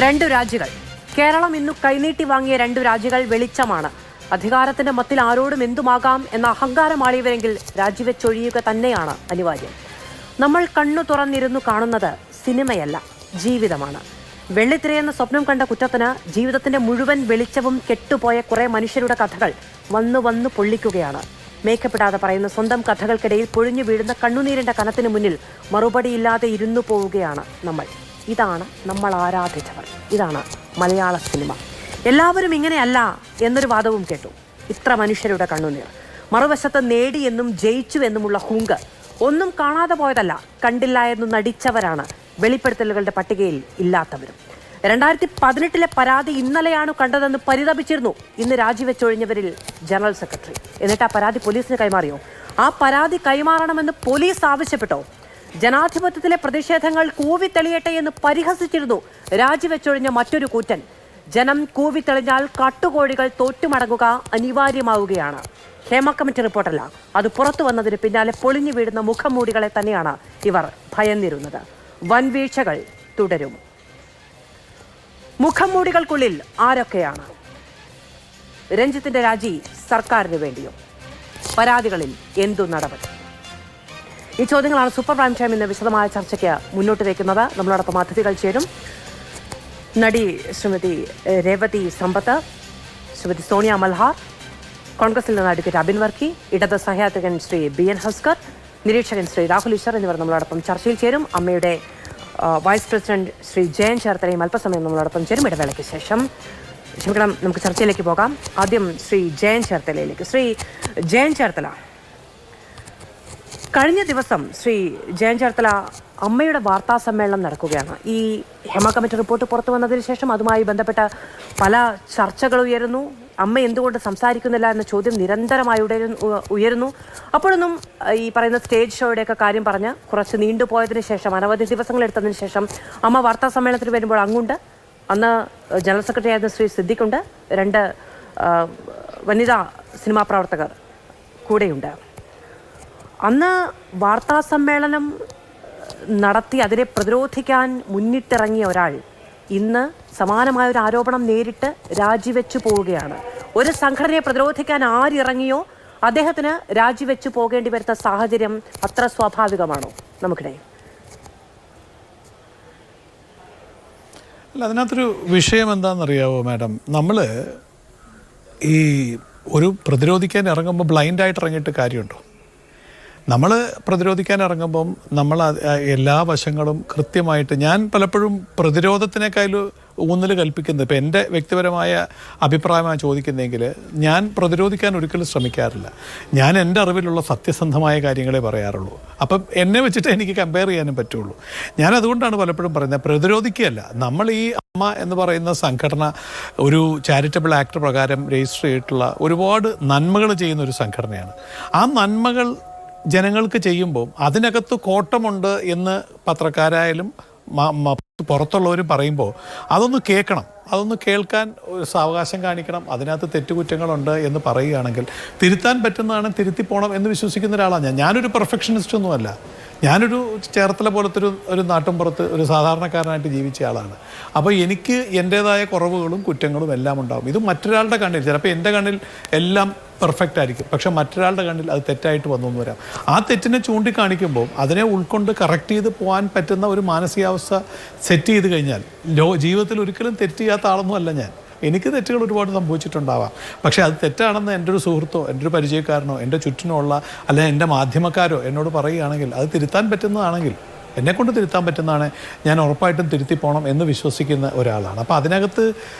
രണ്ടു രാജികൾ. കേരളം ഇന്നു കൈനീട്ടി വാങ്ങിയ രണ്ടു രാജികൾ വെളിച്ചമാണ്. അധികാരത്തിന്റെ മത്തിൽ ആരോടും എന്തുമാകാം എന്ന അഹങ്കാരമാളിയവരെങ്കിൽ രാജിവെച്ചൊഴിയുക തന്നെയാണ് അനിവാര്യം. നമ്മൾ കണ്ണു തുറന്നിരുന്നു കാണുന്നത് സിനിമയല്ല, ജീവിതമാണ്. വെള്ളിത്തിരയെന്ന സ്വപ്നം കണ്ട കുറ്റത്തിന് ജീവിതത്തിന്റെ മുഴുവൻ വെളിച്ചവും കെട്ടുപോയ കുറെ മനുഷ്യരുടെ കഥകൾ വന്നു പൊള്ളിക്കുകയാണ്. മേക്കപ്പെടാതെ പറയുന്ന സ്വന്തം കഥകൾക്കിടയിൽ പൊഴിഞ്ഞു വീഴുന്ന കണ്ണുനീരിന്റെ കനത്തിന് മുന്നിൽ മറുപടിയില്ലാതെ ഇരുന്നു പോവുകയാണ് നമ്മൾ. ഇതാണ് നമ്മൾ ആരാധിച്ചവർ, ഇതാണ് മലയാള സിനിമ. എല്ലാവരും ഇങ്ങനെയല്ല എന്നൊരു വാദവും കേട്ടു. ഇത്ര മനുഷ്യരുടെ കണ്ണുനീർ, മറുവശത്ത് നേടി എന്നും ജയിച്ചു എന്നുമുള്ള ഹൂങ്ക്. ഒന്നും കാണാതെ പോയതല്ല, കണ്ടില്ല എന്ന് നടിച്ചവരാണ് വെളിപ്പെടുത്തലുകളുടെ പട്ടികയിൽ ഇല്ലാത്തവരും. 2018 പരാതി ഇന്നലെയാണ് കണ്ടതെന്ന് പരിതപിച്ചിരുന്നു ഇന്ന് രാജിവെച്ചൊഴിഞ്ഞവരിൽ ജനറൽ സെക്രട്ടറി. എന്നിട്ട് ആ പരാതി പോലീസിന് കൈമാറിയോ? ആ പരാതി കൈമാറണമെന്ന് പോലീസ് ആവശ്യപ്പെട്ടോ? ജനാധിപത്യത്തിലെ പ്രതിഷേധങ്ങൾ കൂവിത്തെളിയട്ടെ എന്ന് പരിഹസിച്ചിരുന്നു രാജിവെച്ചൊഴിഞ്ഞ മറ്റൊരു കൂറ്റൻ. ജനം കൂവിത്തെളിഞ്ഞാൽ കാട്ടുകോഴികൾ തോറ്റുമടങ്ങുക അനിവാര്യമാവുകയാണ്. ഹേമ കമ്മിറ്റി റിപ്പോർട്ടല്ല, അത് പുറത്തു വന്നതിന് പിന്നാലെ പൊളിഞ്ഞു വീഴുന്ന മുഖംമൂടികളെ തന്നെയാണ് ഇവർ ഭയന്നിരുന്നത്. വൻവീഴ്ചകൾ തുടരും. മുഖംമൂടികൾക്കുള്ളിൽ ആരൊക്കെയാണ്? രഞ്ജിത്തിന്റെ രാജി സർക്കാരിന് വേണ്ടിയോ? പരാതികളിൽ എന്തു നടപടി? ഈ ചോദ്യങ്ങളാണ് സൂപ്പർ പ്രൈം ടൈം ഇന്ന് വിശദമായ ചർച്ചയ്ക്ക് മുന്നോട്ട് വയ്ക്കുന്നത്. നമ്മളോടൊപ്പം അതിഥികൾ ചേരും. നടി ശ്രീമതി രേവതി സമ്പത്ത്, ശ്രീമതി സോണിയ മൽഹാർ, കോൺഗ്രസിൽ നിന്ന് അഡ്വക്കേറ്റ് അബിൻ വർക്കി, ഇടത് സഹയാത്രികൻ ശ്രീ BN ഹസ്കർ, നിരീക്ഷകൻ ശ്രീ രാഹുൽ ഈശ്വർ എന്നിവർ നമ്മളോടൊപ്പം ചർച്ചയിൽ ചേരും. അമ്മയുടെ വൈസ് പ്രസിഡന്റ് ശ്രീ ജയൻ ചേർത്തലയും അല്പസമയം നമ്മളോടൊപ്പം ചേരും. ഇടവേളയ്ക്ക് ശേഷം ക്ഷമിക്കണം, നമുക്ക് ചർച്ചയിലേക്ക് പോകാം. ആദ്യം ശ്രീ ജയൻ ചേർത്തലയിലേക്ക്. ശ്രീ ജയൻ ചേർത്തല, കഴിഞ്ഞ ദിവസം ശ്രീ ജയൻ ചേർത്തല അമ്മയുടെ വാർത്താ സമ്മേളനം നടക്കുകയാണ്. ഈ ഹേമ കമ്മിറ്റി റിപ്പോർട്ട് പുറത്തു വന്നതിന് ശേഷം അതുമായി ബന്ധപ്പെട്ട പല ചർച്ചകൾ ഉയരുന്നു. അമ്മ എന്തുകൊണ്ട് സംസാരിക്കുന്നില്ല എന്ന ചോദ്യം നിരന്തരമായി ഉയരുന്നു. അപ്പോഴൊന്നും ഈ പറയുന്ന സ്റ്റേജ് ഷോയുടെയൊക്കെ കാര്യം പറഞ്ഞ് കുറച്ച് നീണ്ടുപോയതിനു ശേഷം, അനവധി ദിവസങ്ങളെടുത്തതിന് ശേഷം അമ്മ വാർത്താ സമ്മേളനത്തിന് വരുമ്പോൾ അങ്ങുണ്ട്. അന്ന് ജനറൽ സെക്രട്ടറി ആയിരുന്ന ശ്രീ സിദ്ദിഖുണ്ട്, 2 വനിതാ സിനിമാ പ്രവർത്തകർ കൂടെയുണ്ട്. അന്ന് വാർത്താ സമ്മേളനം നടത്തി അതിനെ പ്രതിരോധിക്കാൻ മുന്നിട്ടിറങ്ങിയ ഒരാൾ ഇന്ന് സമാനമായ ഒരു ആരോപണം നേരിട്ട് രാജിവെച്ചു പോവുകയാണ്. ഒരു സംഘടനയെ പ്രതിരോധിക്കാൻ ആരിറങ്ങിയോ അദ്ദേഹത്തിന് രാജിവെച്ചു പോകേണ്ടി വരുന്ന സാഹചര്യം അത്ര സ്വാഭാവികമാണോ നമുക്കിടയിൽ? അല്ല, അതിനകത്തൊരു വിഷയം എന്താണെന്നറിയാവോ മാഡം, നമ്മൾ ഈ ഒരു പ്രതിരോധിക്കാൻ ഇറങ്ങുമ്പോൾ ബ്ലൈൻഡായിട്ട് ഇറങ്ങിയിട്ട് കാര്യമുണ്ടോ? നമ്മൾ പ്രതിരോധിക്കാൻ ഇറങ്ങുമ്പം നമ്മൾ എല്ലാ വശങ്ങളും കൃത്യമായിട്ട്, ഞാൻ പലപ്പോഴും പ്രതിരോധത്തിനേക്കാളും ഊന്നൽ കൽപ്പിക്കുന്നത്, ഇപ്പം എൻ്റെ വ്യക്തിപരമായ അഭിപ്രായമായി ചോദിക്കുന്നതെങ്കിൽ ഞാൻ പ്രതിരോധിക്കാൻ ഒരിക്കലും ശ്രമിക്കാറില്ല. ഞാൻ എൻ്റെ അറിവിലുള്ള സത്യസന്ധമായ കാര്യങ്ങളെ പറയാറുള്ളൂ. അപ്പം എന്നെ വെച്ചിട്ട് എനിക്ക് കമ്പയർ ചെയ്യാനും പറ്റുള്ളൂ. ഞാൻ അതുകൊണ്ടാണ് പലപ്പോഴും പറയുന്നത്, പ്രതിരോധിക്കുകയല്ല. നമ്മൾ ഈ അമ്മ എന്ന് പറയുന്ന സംഘടന ഒരു ചാരിറ്റബിൾ ആക്ട് പ്രകാരം രജിസ്റ്റർ ചെയ്തിട്ടുള്ള ഒരുപാട് നന്മകൾ ചെയ്യുന്ന ഒരു സംഘടനയാണ്. ആ നന്മകൾ ജനങ്ങൾക്ക് ചെയ്യുമ്പോൾ അതിനകത്ത് കോട്ടമുണ്ട് എന്ന് പത്രക്കാരായാലും പുറത്തുള്ളവരും പറയുമ്പോൾ അതൊന്ന് കേൾക്കണം, അതൊന്ന് കേൾക്കാൻ ഒരു സാവകാശം കാണിക്കണം. അതിനകത്ത് തെറ്റുകുറ്റങ്ങളുണ്ട് എന്ന് പറയുകയാണെങ്കിൽ തിരുത്താൻ പറ്റുന്നതാണ്, തിരുത്തി പോകണം എന്ന് വിശ്വസിക്കുന്ന ഒരാളാണ് ഞാൻ. ഞാനൊരു പെർഫെക്ഷനിസ്റ്റ് ഒന്നുമല്ല. ഞാനൊരു ചേർത്തല പോലത്തെ ഒരു നാട്ടിൻപുറത്ത് ഒരു സാധാരണക്കാരനായിട്ട് ജീവിച്ച ആളാണ്. അപ്പോൾ എനിക്ക് എൻ്റേതായ കുറവുകളും കുറ്റങ്ങളും എല്ലാം ഉണ്ടാകും. ഇത് മറ്റൊരാളുടെ കണ്ണിൽ, ചിലപ്പോൾ എൻ്റെ കണ്ണിൽ എല്ലാം പെർഫെക്റ്റ് ആയിരിക്കും, പക്ഷെ മറ്റൊരാളുടെ കണ്ണിൽ അത് തെറ്റായിട്ട് വന്നു എന്ന് വരാം. ആ തെറ്റിനെ ചൂണ്ടിക്കാണിക്കുമ്പോൾ അതിനെ ഉൾക്കൊണ്ട് കറക്റ്റ് ചെയ്ത് പോകാൻ പറ്റുന്ന ഒരു മാനസികാവസ്ഥ സെറ്റ് ചെയ്ത് കഴിഞ്ഞാൽ, ജീവിതത്തിൽ ഒരിക്കലും തെറ്റ് ചെയ്യാത്ത ആളൊന്നും അല്ല ഞാൻ. എനിക്ക് തെറ്റുകൾ ഒരുപാട് സംഭവിച്ചിട്ടുണ്ടാവാം. പക്ഷേ അത് തെറ്റാണെന്ന് എൻ്റെ ഒരു സുഹൃത്തോ എൻ്റെ ഒരു പരിചയക്കാരനോ എൻ്റെ ചുറ്റിനുമുള്ള അല്ലെങ്കിൽ എൻ്റെ മാധ്യമക്കാരോ എന്നോട് പറയുകയാണെങ്കിൽ, അത് തിരുത്താൻ പറ്റുന്നതാണെങ്കിൽ, എന്നെക്കൊണ്ട് തിരുത്താൻ പറ്റുന്നതാണ്, ഞാൻ ഉറപ്പായിട്ടും തിരുത്തി പോകണം എന്ന് വിശ്വസിക്കുന്ന ഒരാളാണ്. അപ്പോൾ അതിനകത്ത്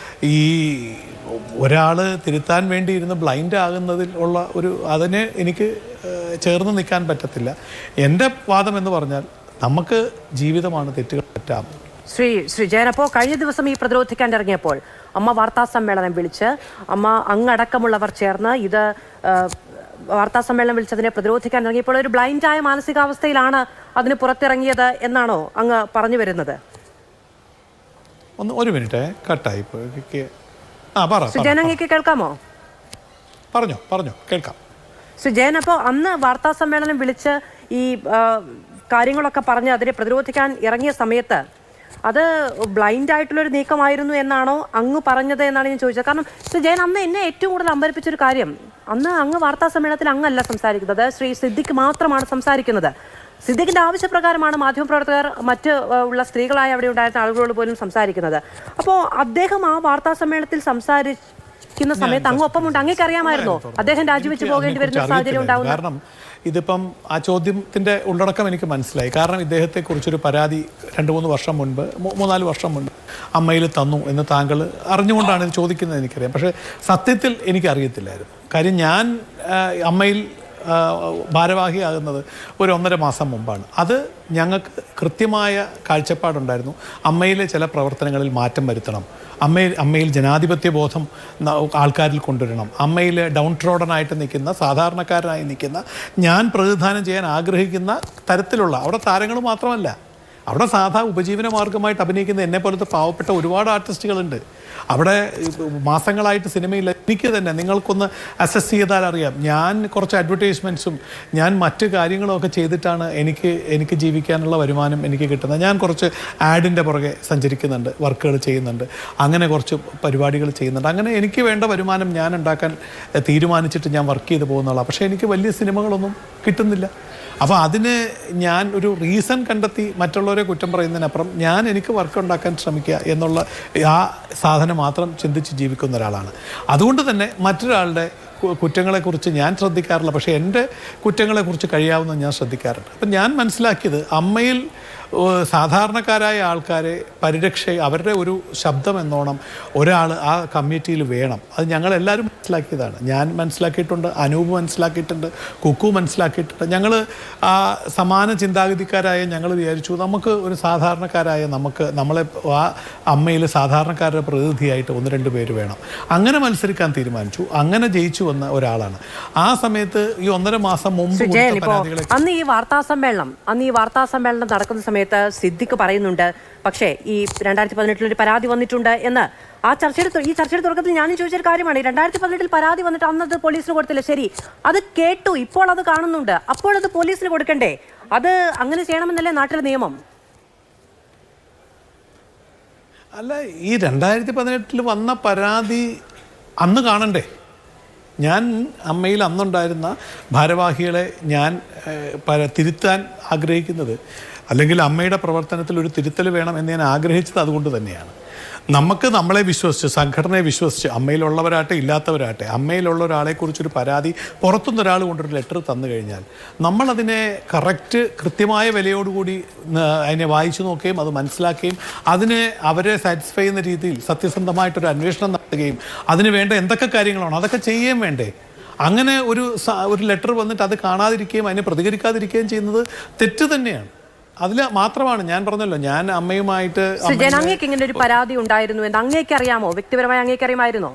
ഈ ഒരാൾ തിരുത്താൻ വേണ്ടി ഇരുന്ന് ബ്ലൈൻഡ് ആകുന്നതിൽ ഉള്ള അതിനെ എനിക്ക് ചേർന്ന് നിൽക്കാൻ പറ്റത്തില്ല. എൻ്റെ വാദം എന്ന് പറഞ്ഞാൽ, നമുക്ക് ജീവിതമാണ്, തെറ്റുകൾ പറ്റാം. ശ്രീ ജയൻ, അപ്പോൾ കഴിഞ്ഞ ദിവസം ഈ പ്രതിരോധിക്കാൻ ഇറങ്ങിയപ്പോൾ അമ്മ വാർത്താ സമ്മേളനം വിളിച്ച്, അമ്മ അങ്ങടക്കമുള്ളവർ ചേർന്ന് ഇത് വാർത്താ സമ്മേളനം വിളിച്ചതിനെ പ്രതിരോധിക്കാൻ ഇറങ്ങിയപ്പോൾ ഒരു ബ്ലൈൻഡായ മാനസികാവസ്ഥയിലാണ് അതിന് പുറത്തിറങ്ങിയത് എന്നാണോ അങ്ങ് പറഞ്ഞു വരുന്നത്? ഒരു മിനിറ്റ്, കട്ടായി. ജയൻ, അങ്ങേക്ക് കേൾക്കാമോ? പറഞ്ഞോ, കേൾക്കാം. ശ്രീ ജയൻ, അപ്പോൾ അന്ന് വാർത്താ സമ്മേളനം വിളിച്ച് ഈ കാര്യങ്ങളൊക്കെ പറഞ്ഞ് അതിനെ പ്രതിരോധിക്കാൻ ഇറങ്ങിയ സമയത്ത് അത് ബ്ലൈൻഡ് ആയിട്ടുള്ളൊരു നീക്കമായിരുന്നു എന്നാണോ അങ്ങ് പറഞ്ഞത് എന്നാണ് ഞാൻ ചോദിച്ചത്. കാരണം ശ്രീ ജയൻ, അന്ന് എന്നെ ഏറ്റവും കൂടുതൽ അമ്പരപ്പിച്ചൊരു കാര്യം, അന്ന് അങ്ങ് വാർത്താ സമ്മേളനത്തിൽ അങ്ങല്ല സംസാരിക്കുന്നത്, ശ്രീ സിദ്ദിഖ് മാത്രമാണ് സംസാരിക്കുന്നത്. സിദ്ദിഖിന്റെ ആവശ്യപ്രകാരമാണ് മാധ്യമപ്രവർത്തകർ മറ്റ് ഉള്ള സ്ത്രീകളായ അവിടെ ഉണ്ടായിരുന്ന ആളുകളോട് പോലും സംസാരിക്കുന്നത്. അപ്പോൾ അദ്ദേഹം ആ വാർത്താ സമ്മേളനത്തിൽ സംസാരിക്കുന്ന സമയത്ത് അങ്ങ് ഒപ്പമുണ്ട്. അങ്ങേക്ക് അറിയാമായിരുന്നോ അദ്ദേഹം രാജിവെച്ച് പോകേണ്ടി വരുന്ന സാഹചര്യം ഉണ്ടാവുന്നു? കാരണം ഇതിപ്പം ആ ചോദ്യത്തിന്റെ ഉള്ളടക്കം എനിക്ക് മനസ്സിലായി. കാരണം ഇദ്ദേഹത്തെക്കുറിച്ചൊരു പരാതി 2-3 വർഷം മുൻപ് 3-4 വർഷം മുൻപ് അമ്മയിൽ തന്നു എന്ന് താങ്കൾ അറിഞ്ഞുകൊണ്ടാണ് ഇത് ചോദിക്കുന്നത് എനിക്കറിയാം. പക്ഷേ സത്യത്തിൽ എനിക്കറിയത്തില്ലായിരുന്നു. കാര്യം ഞാൻ അമ്മയിൽ ഭാരവാഹിയാകുന്നത് ഒരു 1.5 മാസം മുമ്പാണ്. അത് ഞങ്ങൾക്ക് കൃത്യമായ കാഴ്ചപ്പാടുണ്ടായിരുന്നു. അമ്മയിലെ ചില പ്രവർത്തനങ്ങളിൽ മാറ്റം വരുത്തണം, അമ്മയിൽ ജനാധിപത്യ ബോധം ആൾക്കാരിൽ കൊണ്ടുവരണം, അമ്മയിൽ ഡൗൺ ട്രോഡനായിട്ട് നിൽക്കുന്ന സാധാരണക്കാരനായി നിൽക്കുന്ന ഞാൻ പ്രതിനിധാനം ചെയ്യാൻ ആഗ്രഹിക്കുന്ന തരത്തിലുള്ള, അവിടെ താരങ്ങൾ മാത്രമല്ല, അവിടെ സാധാ ഉപജീവന മാർഗമായിട്ട് അഭിനയിക്കുന്ന എന്നെ പോലത്തെ പാവപ്പെട്ട ഒരുപാട് ആർട്ടിസ്റ്റുകളുണ്ട്. അവിടെ മാസങ്ങളായിട്ട് സിനിമയില്ല. എനിക്ക് തന്നെ നിങ്ങൾക്കൊന്ന് അസസ് ചെയ്താൽ അറിയാം, ഞാൻ കുറച്ച് അഡ്വർടൈസ്മെൻറ്റ്സും ഞാൻ മറ്റ് കാര്യങ്ങളൊക്കെ ചെയ്തിട്ടാണ് എനിക്ക് ജീവിക്കാനുള്ള വരുമാനം എനിക്ക് കിട്ടുന്നത്. ഞാൻ കുറച്ച് ആഡിൻ്റെ പുറകെ സഞ്ചരിക്കുന്നുണ്ട്, വർക്കുകൾ ചെയ്യുന്നുണ്ട്, അങ്ങനെ കുറച്ച് പരിപാടികൾ ചെയ്യുന്നുണ്ട്. അങ്ങനെ എനിക്ക് വേണ്ട വരുമാനം ഞാൻ ഉണ്ടാക്കാൻ തീരുമാനിച്ചിട്ട് ഞാൻ വർക്ക് ചെയ്ത് പോകുന്നുള്ള. പക്ഷേ എനിക്ക് വലിയ സിനിമകളൊന്നും കിട്ടുന്നില്ല. അപ്പോൾ അതിന് ഞാൻ ഒരു റീസൺ കണ്ടെത്തി മറ്റുള്ളവരെ കുറ്റം പറയുന്നതിനപ്പുറം എനിക്ക് വർക്ക് ഉണ്ടാക്കാൻ ശ്രമിക്കുക എന്നുള്ള ആ സാധനം മാത്രം ചിന്തിച്ച് ജീവിക്കുന്ന ഒരാളാണ്. അതുകൊണ്ട് തന്നെ മറ്റൊരാളുടെ കുറ്റങ്ങളെക്കുറിച്ച് ഞാൻ ശ്രദ്ധിക്കാറില്ല. പക്ഷേ എൻ്റെ കുറ്റങ്ങളെക്കുറിച്ച് കഴിയാവുന്ന ഞാൻ ശ്രദ്ധിക്കാറുണ്ട്. അപ്പം ഞാൻ മനസ്സിലാക്കിയത്, അമ്മയിൽ സാധാരണക്കാരായ ആൾക്കാരെ പരിരക്ഷ, അവരുടെ ഒരു ശബ്ദം എന്നോണം ഒരാൾ ആ കമ്മിറ്റിയിൽ വേണം. അത് ഞങ്ങളെല്ലാവരും മനസ്സിലാക്കിയതാണ്. ഞാൻ മനസ്സിലാക്കിയിട്ടുണ്ട്, അനൂപ് മനസ്സിലാക്കിയിട്ടുണ്ട്, കുക്കു മനസ്സിലാക്കിയിട്ടുണ്ട്. ഞങ്ങൾ ആ സമാന ചിന്താഗതിക്കാരായ ഞങ്ങൾ വിചാരിച്ചു നമുക്ക് ഒരു സാധാരണക്കാരായ നമ്മളെ ആ അമ്മയിൽ സാധാരണക്കാരുടെ പ്രതിനിധിയായിട്ട് 1-2 പേര് വേണം. അങ്ങനെ മത്സരിക്കാൻ തീരുമാനിച്ചു. അങ്ങനെ ജയിച്ചു വന്ന ഒരാളാണ്. ആ സമയത്ത് ഈ 1.5 മാസം മുമ്പ് അന്ന് ഈ വാർത്താ സമ്മേളനം നടക്കുന്ന സമയത്ത് സിദ്ദിഖ് പറയുന്നുണ്ട്, പക്ഷേ ഈ 2018 ഒരു പരാതി വന്നിട്ടുണ്ട് എന്ന്. ഈ ചർച്ചയുടെ തുടക്കത്തിൽ ഞാനും ചോദിച്ചൊരു കാര്യമാണ്, 2018 പരാതി വന്നിട്ട് അന്നത് പോലീസിന് കൊടുത്തില്ല. ശരി, അത് കേട്ടു, ഇപ്പോൾ അത് കാണുന്നുണ്ട്, അപ്പോൾ അത് പോലീസിന് കൊടുക്കണ്ടേ? അത് അങ്ങനെ ചെയ്യണമെന്നല്ലേ നാട്ടിലെ നിയമം? അല്ല, ഈ 2018 വന്ന പരാതി അന്ന് കാണണ്ടേ? ഞാൻ അമ്മയിൽ അന്നുണ്ടായിരുന്ന ഭാരവാഹികളെ ഞാൻ തിരുത്താൻ ആഗ്രഹിക്കുന്നത്, അല്ലെങ്കിൽ അമ്മയുടെ പ്രവർത്തനത്തിൽ ഒരു തിരുത്തൽ വേണം എന്ന് ഞാൻ ആഗ്രഹിച്ചത് അതുകൊണ്ട് തന്നെയാണ്. നമ്മളെ വിശ്വസിച്ച്, സംഘടനയെ വിശ്വസിച്ച്, അമ്മയിലുള്ളവരാട്ടെ ഇല്ലാത്തവരാട്ടെ, അമ്മയിലുള്ള ഒരാളെക്കുറിച്ചൊരു പരാതി പുറത്തുനിന്ന് ഒരാൾ കൊണ്ടൊരു ലെറ്റർ തന്നു കഴിഞ്ഞാൽ നമ്മളതിനെ കൃത്യമായ വിലയോടുകൂടി അതിനെ വായിച്ചു നോക്കുകയും അത് മനസ്സിലാക്കുകയും അവരെ സാറ്റിസ്ഫൈ ചെയ്യുന്ന രീതിയിൽ സത്യസന്ധമായിട്ടൊരു അന്വേഷണം നടത്തുകയും അതിന് വേണ്ട എന്തൊക്കെ കാര്യങ്ങളാണോ അതൊക്കെ ചെയ്യുകയും വേണ്ടേ? അങ്ങനെ ഒരു ലെറ്റർ വന്നിട്ട് അത് കാണാതിരിക്കുകയും അതിനെ പ്രതികരിക്കാതിരിക്കുകയും ചെയ്യുന്നത് തെറ്റ് തന്നെയാണ്. അതിൽ മാത്രമാണ് ഞാൻ പറഞ്ഞല്ലോ, ഞാൻ അമ്മയുമായിട്ട് അങ്ങേക്ക് ഇങ്ങനെ ഒരു പരാതി ഉണ്ടായിരുന്നു എന്ന് അങ്ങേക്ക് അറിയാമോ? വ്യക്തിപരമായി അങ്ങേക്ക് അറിയാമായിരുന്നോ?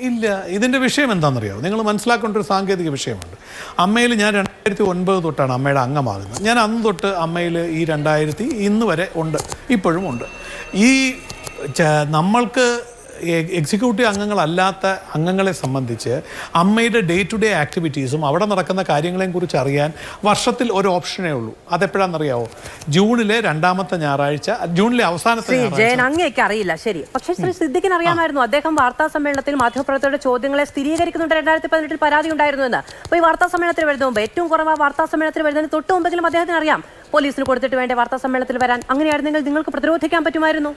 ഇല്ല. ഇതിൻ്റെ വിഷയം എന്താണെന്നറിയാമോ? നിങ്ങൾ മനസ്സിലാക്കേണ്ട ഒരു സാങ്കേതിക വിഷയമുണ്ട്. അമ്മയിൽ ഞാൻ 2009 തൊട്ടാണ് അമ്മയുടെ അംഗമാകുന്നത്. ഞാൻ അന്ന് തൊട്ട് അമ്മയിൽ ഈ 2000 ഇന്ന് വരെ ഉണ്ട്, ഇപ്പോഴും ഉണ്ട്. നമ്മൾക്ക് എക്സിക്യൂട്ടീവ് അംഗങ്ങളല്ലാത്ത അംഗങ്ങളെ സംബന്ധിച്ച് അമ്മയുടെ ഡേ ടു ഡേ ആക്ടിവിറ്റീസും അവിടെ നടക്കുന്ന കാര്യങ്ങളെയും കുറിച്ച് അറിയാൻ വർഷത്തിൽ ഒരു ഓപ്ഷനേ ഉള്ളൂ. അതെപ്പോഴാണെന്നറിയാവോ? ജൂണിലെ 2ാമത്തെ ഞായറാഴ്ച, ജൂണിലെ അവസാനത്തെ ഞായറാഴ്ച. അങ്ങേക്ക് അറിയില്ല, ശരി. പക്ഷേ ശ്രീ സിദ്ദിഖിന് അറിയാമായിരുന്നു. അദ്ദേഹം വാർത്താ സമ്മേളനത്തിൽ മാധ്യമപ്രവർത്തകരുടെ ചോദ്യങ്ങളെ സ്ഥിരീകരിക്കുന്നുണ്ട് 2018 പരാതി ഉണ്ടായിരുന്നു എന്ന്. അപ്പോൾ ഈ വാർത്താ സമ്മേളനത്തിൽ വരുന്ന മുമ്പ്, ഏറ്റവും കുറവ് വാർത്താ സമ്മേളനത്തിൽ വരുന്നതിന് തൊട്ട് മുമ്പെങ്കിലും അദ്ദേഹത്തിന് അറിയാം പോലീസിന് കൊടുത്തിട്ട് വേണ്ട വാർത്താ സമ്മേളനത്തിൽ വരാൻ. അങ്ങനെയായിരുന്നെങ്കിൽ നിങ്ങൾക്ക് പ്രതിരോധിക്കാൻ പറ്റുമായിരുന്നു.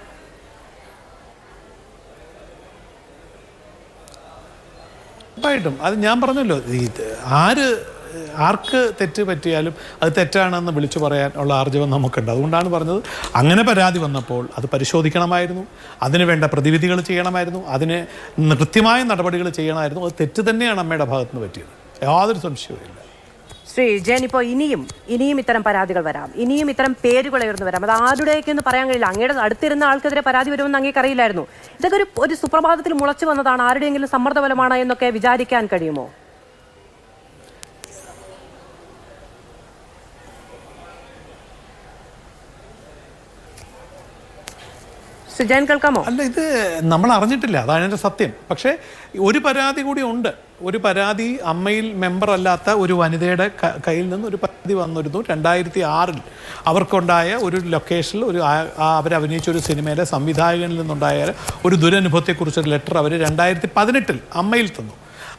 ഉറപ്പായിട്ടും. അത് ഞാൻ പറഞ്ഞല്ലോ, ആർക്ക് തെറ്റ് പറ്റിയാലും അത് തെറ്റാണെന്ന് വിളിച്ചു പറയാനുള്ള ആർജവം നമുക്കുണ്ട്. അതുകൊണ്ടാണ് പറഞ്ഞത്, അങ്ങനെ പരാതി വന്നപ്പോൾ അത് പരിശോധിക്കണമായിരുന്നു, അതിന് വേണ്ട പ്രതിവിധികൾ ചെയ്യണമായിരുന്നു, അതിന് കൃത്യമായ നടപടികൾ ചെയ്യണമായിരുന്നു. അത് തെറ്റ് തന്നെയാണ് അമ്മയുടെ ഭാഗത്തുനിന്ന് പറ്റിയത്, യാതൊരു സംശയവുമില്ല. ശ്രീ ജയൻ, ഇപ്പോൾ ഇനിയും ഇത്തരം പരാതികൾ വരാം, ഇനിയും ഇത്തരം പേരുകൾ ഉയർന്നു വരാം. അത് ആരുടെയൊക്കെയൊന്നും പറയാൻ കഴിയില്ല. അങ്ങയുടെ അടുത്തിരുന്ന ആൾക്കെതിരെ പരാതി വരുമെന്ന് അങ്ങേക്ക് അറിയില്ലായിരുന്നു. ഇതൊക്കെ ഒരു സുപ്രഭാതത്തിൽ മുളച്ചു വന്നതാണ്, ആരുടെയെങ്കിലും സമ്മർദ്ദഫലമാണ് എന്നൊക്കെ വിചാരിക്കാൻ കഴിയുമോ? അല്ല, ഇത് നമ്മൾ അറിഞ്ഞിട്ടില്ല, അതാണ് എൻ്റെ സത്യം. പക്ഷേ ഒരു പരാതി കൂടി ഉണ്ട്. ഒരു പരാതി അമ്മയിൽ മെമ്പർ അല്ലാത്ത ഒരു വനിതയുടെ കയ്യിൽ നിന്ന് ഒരു പരാതി വന്നിരുന്നു 2006 അവർക്കുണ്ടായ ഒരു ലൊക്കേഷനിൽ അവരഭിനയിച്ച ഒരു സിനിമയിലെ സംവിധായകനിൽ നിന്നുണ്ടായ ഒരു ദുരനുഭവത്തെക്കുറിച്ചൊരു ലെറ്റർ അവർ 2018 അമ്മയിൽ തന്നു.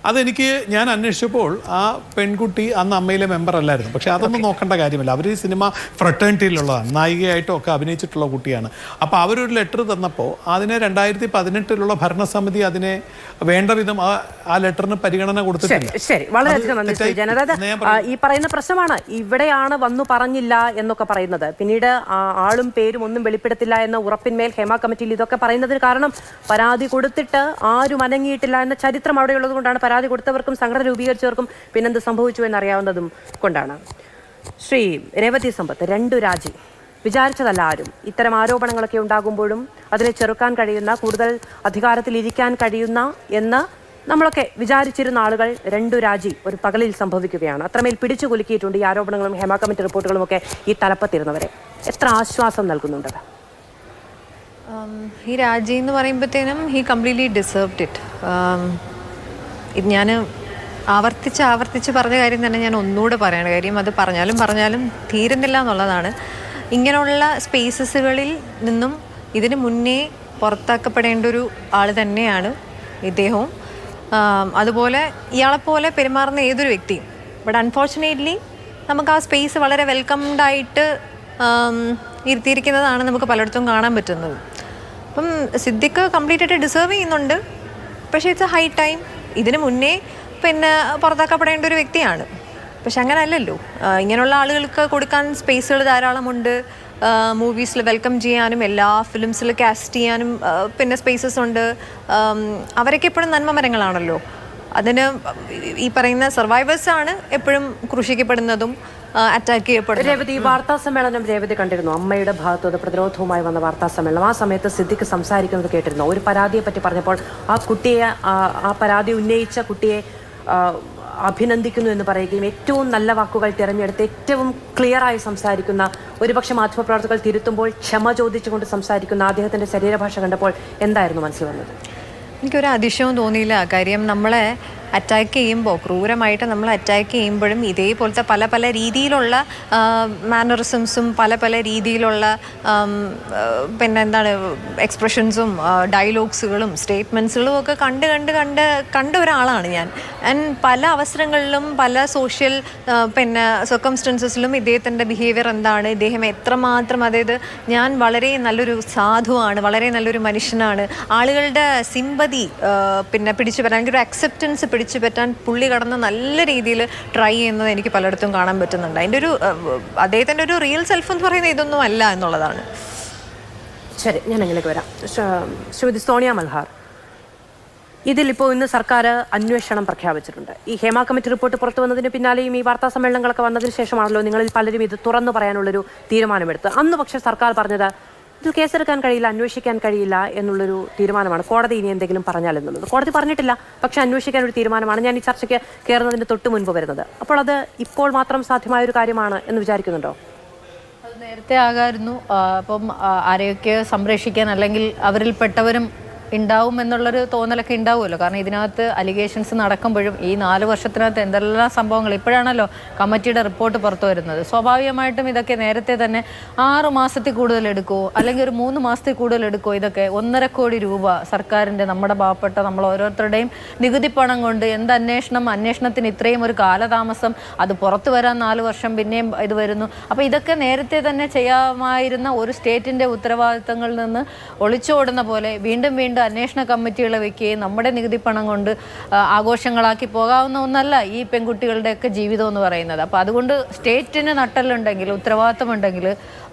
അതെനിക്ക് ഞാൻ അന്വേഷിച്ചപ്പോൾ ആ പെൺകുട്ടി അന്ന് അമ്മയിലെ മെമ്പർ അല്ലായിരുന്നു. പക്ഷെ അതൊന്നും നോക്കേണ്ട കാര്യമില്ല. അവർ ഈ സിനിമ ഫ്രട്ടേണിറ്റിയിലുള്ളതാണ്, നായികയായിട്ടും ഒക്കെ അഭിനയിച്ചിട്ടുള്ള കുട്ടിയാണ്. അപ്പോൾ അവരൊരു ലെറ്റർ തന്നപ്പോൾ അതിനെ 2018 ഭരണസമിതി അതിനെ വേണ്ട വിധം ആ ലെറ്ററിന് പരിഗണന കൊടുത്തിട്ടില്ല. ശരി, വളരെയധികം നന്ദി ശ്രീ ജയൻ. അതായത് ഈ പറയുന്ന പ്രശ്നമാണ് ഇവിടെയാണ് വന്നു പറഞ്ഞില്ല എന്നൊക്കെ പറയുന്നത്. പിന്നീട് ആളും പേരും ഒന്നും വെളിപ്പെടുത്തില്ല എന്ന ഉറപ്പിന്മേൽ ഹേമ കമ്മിറ്റിയിൽ ഇതൊക്കെ പറയുന്നതിന് കാരണം പരാതി കൊടുത്തിട്ട് ആരും അനങ്ങിയിട്ടില്ല എന്ന ചരിത്രം അവിടെയുള്ളത് കൊണ്ടാണ്. പരാതി കൊടുത്തവർക്കും സംഘടന രൂപീകരിച്ചവർക്കും പിന്നെന്ത് സംഭവിച്ചു എന്നറിയാവുന്നതും കൊണ്ടാണ്. ശ്രീ രേവതി സമ്പത്ത്, 2 രാജി വിചാരിച്ചതല്ല ആരും. ഇത്തരം ആരോപണങ്ങളൊക്കെ ഉണ്ടാകുമ്പോഴും അതിനെ ചെറുക്കാൻ കഴിയുന്ന, കൂടുതൽ അധികാരത്തിലിരിക്കാൻ കഴിയുന്ന എന്ന് നമ്മളൊക്കെ വിചാരിച്ചിരുന്ന ആളുകൾ 2 രാജി ഒരു പകലിൽ സംഭവിക്കുകയാണ്. അത്രമേൽ പിടിച്ചു കുലുക്കിയിട്ടുണ്ട് ഈ ആരോപണങ്ങളും ഹേമ കമ്മിറ്റി റിപ്പോർട്ടുകളും ഒക്കെ ഈ തലപ്പത്തിരുന്നവരെ. എത്ര ആശ്വാസം നൽകുന്നുണ്ട്? ഈ രാജി എന്ന് പറയുമ്പോഴത്തേനും ഹി കംപ്ലീറ്റ്ലി ഡിസേർവ്ഡ് ഇറ്റ്. ഇത് ഞാൻ ആവർത്തിച്ച് പറഞ്ഞ കാര്യം തന്നെ ഞാൻ ഒന്നുകൂടെ പറയണ കാര്യം, അത് പറഞ്ഞാലും തീരുന്നില്ല എന്നുള്ളതാണ്. ഇങ്ങനെയുള്ള സ്പേസസുകളിൽ നിന്നും ഇതിന് മുന്നേ പുറത്താക്കപ്പെടേണ്ട ഒരു ആൾ തന്നെയാണ് ഇദ്ദേഹവും. അതുപോലെ ഇയാളെപ്പോലെ പെരുമാറുന്ന ഏതൊരു വ്യക്തിയും. ബട്ട് അൺഫോർച്ചുനേറ്റ്ലി നമുക്ക് ആ സ്പേസ് വളരെ വെൽക്കംഡായിട്ട് ഇരുത്തിയിരിക്കുന്നതാണ് നമുക്ക് പലയിടത്തും കാണാൻ പറ്റുന്നത്. അപ്പം സിദ്ദിഖ് കംപ്ലീറ്റ് ആയിട്ട് ഡിസേർവ് ചെയ്യുന്നുണ്ട്. പക്ഷേ ഇറ്റ്സ് എ ഹൈ ടൈം. ഇതിന് മുന്നേ പിന്നെ പുറത്താക്കപ്പെടേണ്ട ഒരു വ്യക്തിയാണ്. പക്ഷെ അങ്ങനെ അല്ലല്ലോ. ഇങ്ങനെയുള്ള ആളുകൾക്ക് കൊടുക്കാൻ സ്പേസുകൾ ധാരാളമുണ്ട്. മൂവീസിൽ വെൽക്കം ചെയ്യാനും എല്ലാ ഫിലിംസിൽ കാസ്റ്റ് ചെയ്യാനും പിന്നെ സ്പേസസ് ഉണ്ട്. അവരൊക്കെ എപ്പോഴും നന്മമരങ്ങളാണല്ലോ. അതിന് ഈ പറയുന്ന സർവൈവേഴ്സാണ് എപ്പോഴും ക്രൂശിക്കപ്പെടുന്നതും അറ്റാക്ക് ചെയ്യപ്പെടുന്നത്. രേവതി, ഈ വാർത്താ സമ്മേളനം രേവതി കണ്ടിരുന്നു. അമ്മയുടെ ഭാഗത്തുനിന്ന് പ്രതിരോധവുമായി വന്ന വാർത്താ സമ്മേളനം. ആ സമയത്ത് സിദ്ദിഖ് സംസാരിക്കുന്നത് കേട്ടിരുന്നു. ഒരു പരാതിയെ പറ്റി പറഞ്ഞപ്പോൾ ആ കുട്ടിയെ, ആ പരാതി ഉന്നയിച്ച കുട്ടിയെ അഭിനന്ദിക്കുന്നു എന്ന് പറയുകയും ഏറ്റവും നല്ല വാക്കുകൾ തിരഞ്ഞെടുത്ത് ഏറ്റവും ക്ലിയറായി സംസാരിക്കുന്ന, ഒരുപക്ഷെ മാധ്യമപ്രവർത്തകർ തിരുത്തുമ്പോൾ ക്ഷമ ചോദിച്ചുകൊണ്ട് സംസാരിക്കുന്ന അദ്ദേഹത്തിൻ്റെ ശരീരഭാഷ കണ്ടപ്പോൾ എന്തായിരുന്നു മനസ്സിൽ വന്നത്? എനിക്കൊരു അതിശയവും തോന്നിയില്ല. കാര്യം നമ്മളെ അറ്റാക്ക് ചെയ്യുമ്പോൾ, ക്രൂരമായിട്ട് നമ്മൾ അറ്റാക്ക് ചെയ്യുമ്പോഴും ഇതേപോലത്തെ പല രീതിയിലുള്ള മാനറിസംസും പല രീതിയിലുള്ള പിന്നെ എന്താണ് എക്സ്പ്രഷൻസും ഡയലോഗ്സുകളും സ്റ്റേറ്റ്മെൻറ്റ്സുകളും ഒക്കെ കണ്ട ഒരാളാണ് ഞാൻ. ആൻഡ് പല അവസരങ്ങളിലും പല സോഷ്യൽ പിന്നെ സർക്കംസ്റ്റൻസസിലും ഇദ്ദേഹത്തിൻ്റെ ബിഹേവിയർ എന്താണ്, ഇദ്ദേഹം എത്രമാത്രം, അതായത് ഞാൻ വളരെ നല്ലൊരു സാധുവാണ്, വളരെ നല്ലൊരു മനുഷ്യനാണ്, ആളുകളുടെ സിമ്പതി പിന്നെ പിടിച്ചു പറ്റാൻ, എനിക്കൊരു അക്സെപ്റ്റൻസ് പിടിച്ചു പറ്റാൻ പുള്ളി കടന്ന് നല്ല രീതിയിൽ ട്രൈ ചെയ്യുന്നത് എനിക്ക് പലയിടത്തും കാണാൻ പറ്റുന്നുണ്ട്. അതിൻ്റെ ഒരു അദ്ദേഹത്തിൻ്റെ ഒരു റിയൽ സെൽഫ് എന്ന് പറയുന്നത് ഇതൊന്നും അല്ല എന്നുള്ളതാണ്. ശരി, ഞാൻ എങ്കിലേക്ക് വരാം. ശ്രീമതി സോണിയ മൽഹാർ, ഇതിലിപ്പോൾ ഇന്ന് സർക്കാർ അന്വേഷണം പ്രഖ്യാപിച്ചിട്ടുണ്ട്. ഈ ഹേമ കമ്മിറ്റി റിപ്പോർട്ട് പുറത്തു വന്നതിന് പിന്നാലെയും ഈ വാർത്താ സമ്മേളനങ്ങളൊക്കെ വന്നതിന് ശേഷമാണല്ലോ നിങ്ങളിൽ പലരും ഇത് തുറന്നു പറയാനുള്ളൊരു തീരുമാനമെടുത്തത്. അന്ന് പക്ഷേ സർക്കാർ പറഞ്ഞത് ഇതിൽ കേസെടുക്കാൻ കഴിയില്ല, അന്വേഷിക്കാൻ കഴിയില്ല എന്നുള്ളൊരു തീരുമാനമാണ്. കോടതി ഇനി എന്തെങ്കിലും പറഞ്ഞാൽ എന്നുള്ളത് കോടതി പറഞ്ഞിട്ടില്ല. പക്ഷെ അന്വേഷിക്കാൻ ഒരു തീരുമാനമാണ് ഞാൻ ഈ ചർച്ചയ്ക്ക് കയറുന്നതിന് തൊട്ട് മുൻപ് വരുന്നത്. അപ്പോൾ അത് ഇപ്പോൾ മാത്രം സാധ്യമായൊരു കാര്യമാണ് എന്ന് വിചാരിക്കുന്നുണ്ടോ? അത് നേരത്തെ ആകായിരുന്നു. അപ്പം ആരെയൊക്കെ സംരക്ഷിക്കാൻ അല്ലെങ്കിൽ അവരിൽപ്പെട്ടവരും ഉണ്ടാവും എന്നുള്ളൊരു തോന്നലൊക്കെ ഉണ്ടാവുമല്ലോ. കാരണം ഇതിനകത്ത് അലിഗേഷൻസ് നടക്കുമ്പോഴും ഈ 4 വർഷത്തിനകത്ത് എന്തെല്ലാം സംഭവങ്ങൾ ഇപ്പോഴാണല്ലോ കമ്മിറ്റിയുടെ റിപ്പോർട്ട് പുറത്തു വരുന്നത്. സ്വാഭാവികമായിട്ടും ഇതൊക്കെ നേരത്തെ തന്നെ 6 മാസത്തിൽ കൂടുതൽ എടുക്കുമോ അല്ലെങ്കിൽ ഒരു 3 മാസത്തിൽ കൂടുതൽ എടുക്കുമോ? ഇതൊക്കെ 1.5 കോടി രൂപ സർക്കാരിൻ്റെ, നമ്മുടെ പാവപ്പെട്ട നമ്മൾ ഓരോരുത്തരുടെയും നികുതി പണം കൊണ്ട് എന്ത് അന്വേഷണത്തിന് ഇത്രയും ഒരു കാലതാമസം, അത് പുറത്തു വരാൻ 4 വർഷം പിന്നെയും ഇത് വരുന്നു. അപ്പോൾ ഇതൊക്കെ നേരത്തെ തന്നെ ചെയ്യാമായിരുന്ന ഒരു സ്റ്റേറ്റിൻ്റെ ഉത്തരവാദിത്തങ്ങളിൽ നിന്ന് ഒളിച്ചോടുന്ന പോലെ വീണ്ടും അന്വേഷണ കമ്മിറ്റികളെ വെക്കുകയും നമ്മുടെ നികുതി പണം കൊണ്ട് ആഘോഷങ്ങളാക്കി പോകാവുന്ന ഒന്നല്ല ഈ പെൺകുട്ടികളുടെയൊക്കെ ജീവിതം എന്ന് പറയുന്നത്. അപ്പോൾ അതുകൊണ്ട് സ്റ്റേറ്റിന് നട്ടലുണ്ടെങ്കിൽ, ഉത്തരവാദിത്തമുണ്ടെങ്കിൽ,